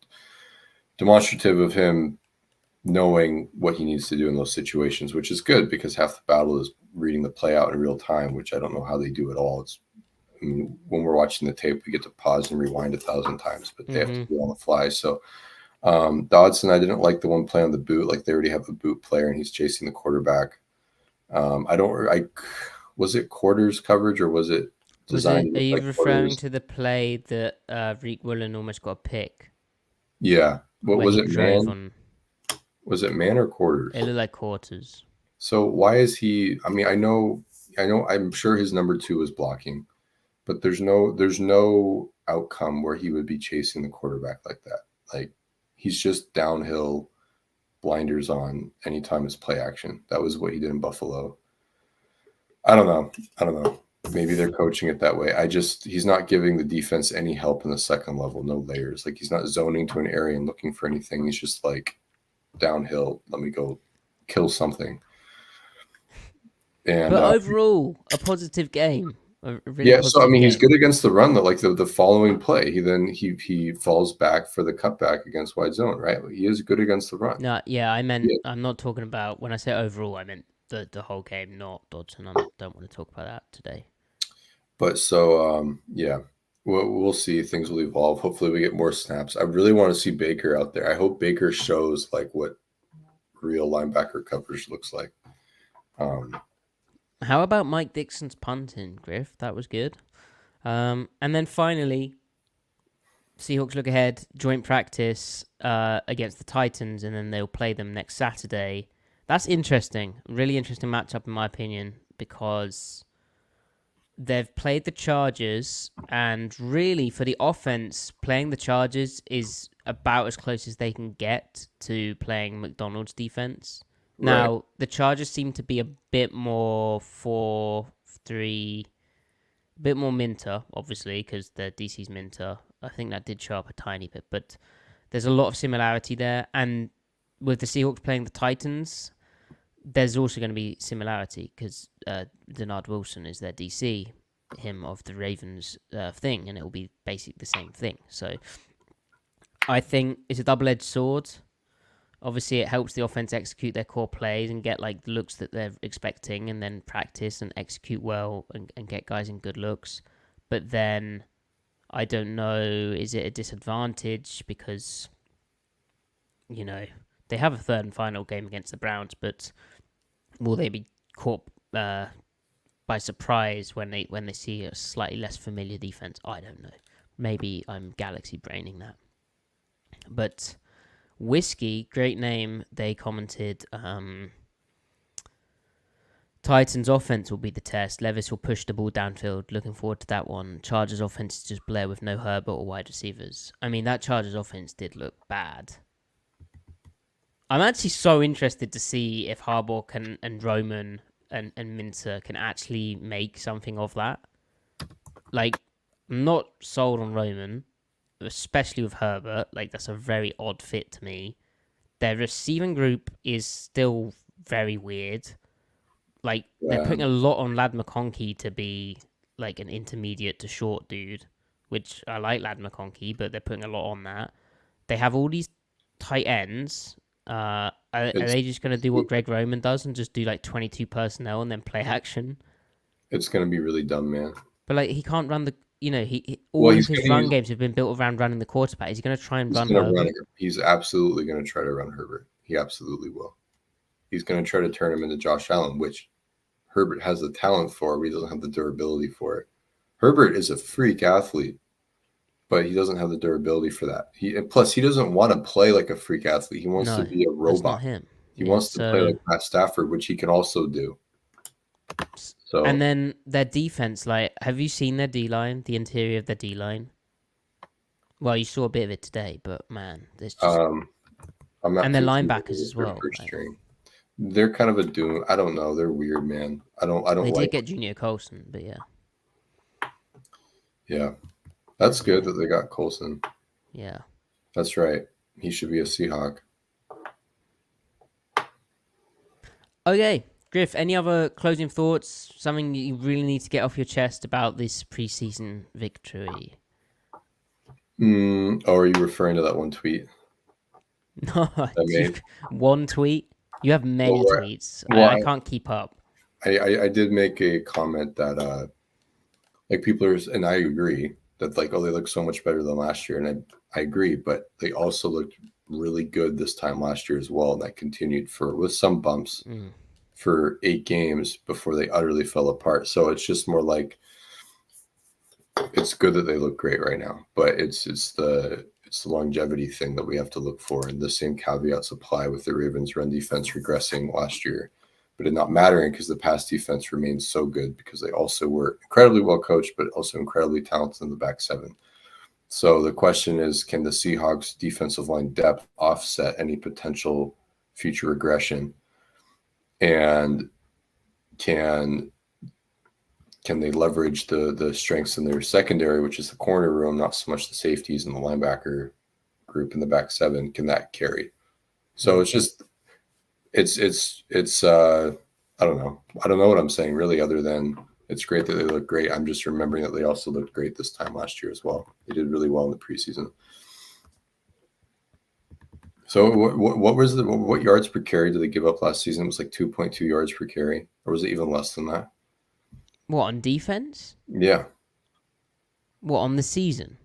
demonstrative of him knowing what he needs to do in those situations, which is good because half the battle is reading the play out in real time, which I don't know how they do at all. I mean, when we're watching the tape, we get to pause and rewind 1,000 times, but they have to do it on the fly. So Dodson, I didn't like the one play on the boot. Like they already have a boot player and he's chasing the quarterback. Was it quarters coverage or was it designed? Are you referring to the play that Reek Woolen almost got a pick? Yeah. What was it, man? Was it man or quarters? It looked like quarters. So why is he? I mean, I know. I'm sure his number 2 was blocking, but there's no outcome where he would be chasing the quarterback like that. Like he's just downhill, blinders on anytime it's play action. That was what he did in Buffalo. I don't know. Maybe they're coaching it that way. He's not giving the defense any help in the second level, no layers. Like he's not zoning to an area and looking for anything. He's just like downhill. Let me go kill something. And but overall, a positive game. So I mean, he's good against the run. Like the following play, he falls back for the cutback against wide zone. Right, he is good against the run. No, yeah, I'm not talking about when I say overall. I meant the whole game, not Dodson. I don't want to talk about that today. But so we'll see. Things will evolve. Hopefully, we get more snaps. I really want to see Baker out there. I hope Baker shows like what real linebacker coverage looks like. How about Mike Dixon's punting, Griff? That was good. And then finally, Seahawks look ahead, joint practice against the Titans, and then they'll play them next Saturday. That's interesting. Really interesting matchup, in my opinion, because they've played the Chargers, and really, for the offense, playing the Chargers is about as close as they can get to playing Macdonald's defense. Right. Now, the Chargers seem to be a bit more 4-3, a bit more Minter, obviously, because the DC's Minter. I think that did show up a tiny bit, but there's a lot of similarity there. And with the Seahawks playing the Titans, there's also going to be similarity because Denard Wilson is their DC, him of the Ravens thing, and it will be basically the same thing. So I think it's a double-edged sword. Obviously, it helps the offense execute their core plays and get like the looks that they're expecting, and then practice and execute well and get guys in good looks. But then, I don't know, is it a disadvantage because, they have a third and final game against the Browns, but will they be caught by surprise when they see a slightly less familiar defense? I don't know. Maybe I'm galaxy braining that. But Whiskey, great name, they commented, Titans offense will be the test. Levis will push the ball downfield. Looking forward to that one. Chargers offense is just Blair with no Herbert or wide receivers. I mean, that Chargers offense did look bad. I'm actually so interested to see if Harbaugh and Roman and Minter can actually make something of that. Like, I'm not sold on Roman, especially with Herbert. Like, that's a very odd fit to me. Their receiving group is still very weird. Like, they're putting a lot on Ladd McConkey to be, like, an intermediate to short dude, which I like Ladd McConkey, but they're putting a lot on that. They have all these tight ends. Are they just going to do what Greg Roman does and just do, like, 22 personnel and then play action? It's going to be really dumb, man. But, like, he can't run the... all of his run games have been built around running the quarterback. He's going to try and run Herbert. He's absolutely going to try to run Herbert. He absolutely will. He's going to try to turn him into Josh Allen, which Herbert has the talent for, but he doesn't have the durability for it. Herbert is a freak athlete, but he doesn't have the durability for that. Plus he doesn't want to play like a freak athlete. He wants to No, be a that's not robot. him. He Yeah, wants to play so like Matt Stafford, which he can also do. So and then their defense, like, have you seen their D line? The interior of their D line. Well, you saw a bit of it today, but man, there's just I'm not and their too familiar linebackers with as their well. first Like, string. They're kind of a doom. I don't know. They're weird, man. I don't they like. did get Junior Colson, but yeah. Yeah, that's good that they got Colson. Yeah. That's right. He should be a Seahawk. Okay, Griff, any other closing thoughts? Something you really need to get off your chest about this preseason victory? Oh, are you referring to that one tweet? No, one tweet. You have many tweets. I can't keep up. I did make a comment that like people are, and I agree that like, oh, they look so much better than last year, and I agree, but they also looked really good this time last year as well, and that continued with some bumps for 8 games before they utterly fell apart. So it's just more like it's good that they look great right now, but it's the longevity thing that we have to look for, and the same caveats apply with the Ravens' run defense regressing last year, but it not mattering because the pass defense remains so good because they also were incredibly well coached, but also incredibly talented in the back seven. So the question is, can the Seahawks defensive line depth offset any potential future regression? And can they leverage the strengths in their secondary, which is the corner room, not so much the safeties and the linebacker group in the back seven? Can that carry? So it's just I don't know. I don't know what I'm saying really, other than it's great that they look great. I'm just remembering that they also looked great this time last year as well. They did really well in the preseason. So what yards per carry did they give up last season? It was like 2.2 yards per carry, or was it even less than that? What, on defense? Yeah. What, on the season?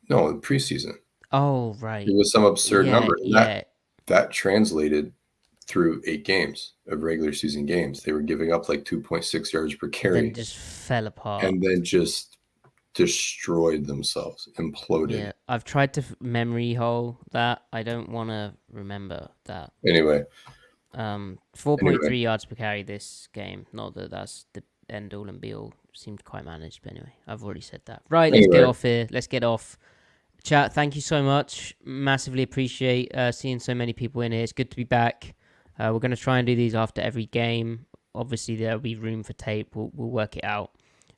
No, in preseason. Oh, right. It was some absurd number. Yeah. That translated through 8 games of regular season games. They were giving up like 2.6 yards per carry. Then just fell apart. And then just destroyed themselves, imploded. Yeah, I've tried to memory hole that. I don't want to remember that. Anyway. 4.3 yards per carry this game. Not that that's the end all and be all. Seemed quite managed, but anyway, I've already said that. Right, let's get off here. Let's get off. Chat, thank you so much. Massively appreciate seeing so many people in here. It's good to be back. We're going to try and do these after every game. Obviously, there'll be room for tape. We'll work it out.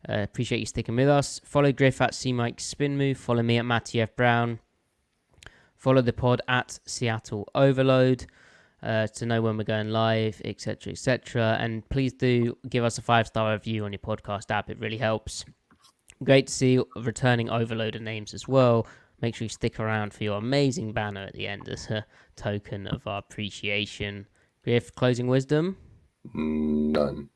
Appreciate you sticking with us. Follow Griff at CMikeSpinMove. Follow me at Matty F. Brown. Follow the pod at Seattle Overload to know when we're going live, etc., etc. And please do give us a 5-star review on your podcast app. It really helps. Great to see returning Overloader names as well. Make sure you stick around for your amazing banner at the end as a token of our appreciation. Griff, closing wisdom? None.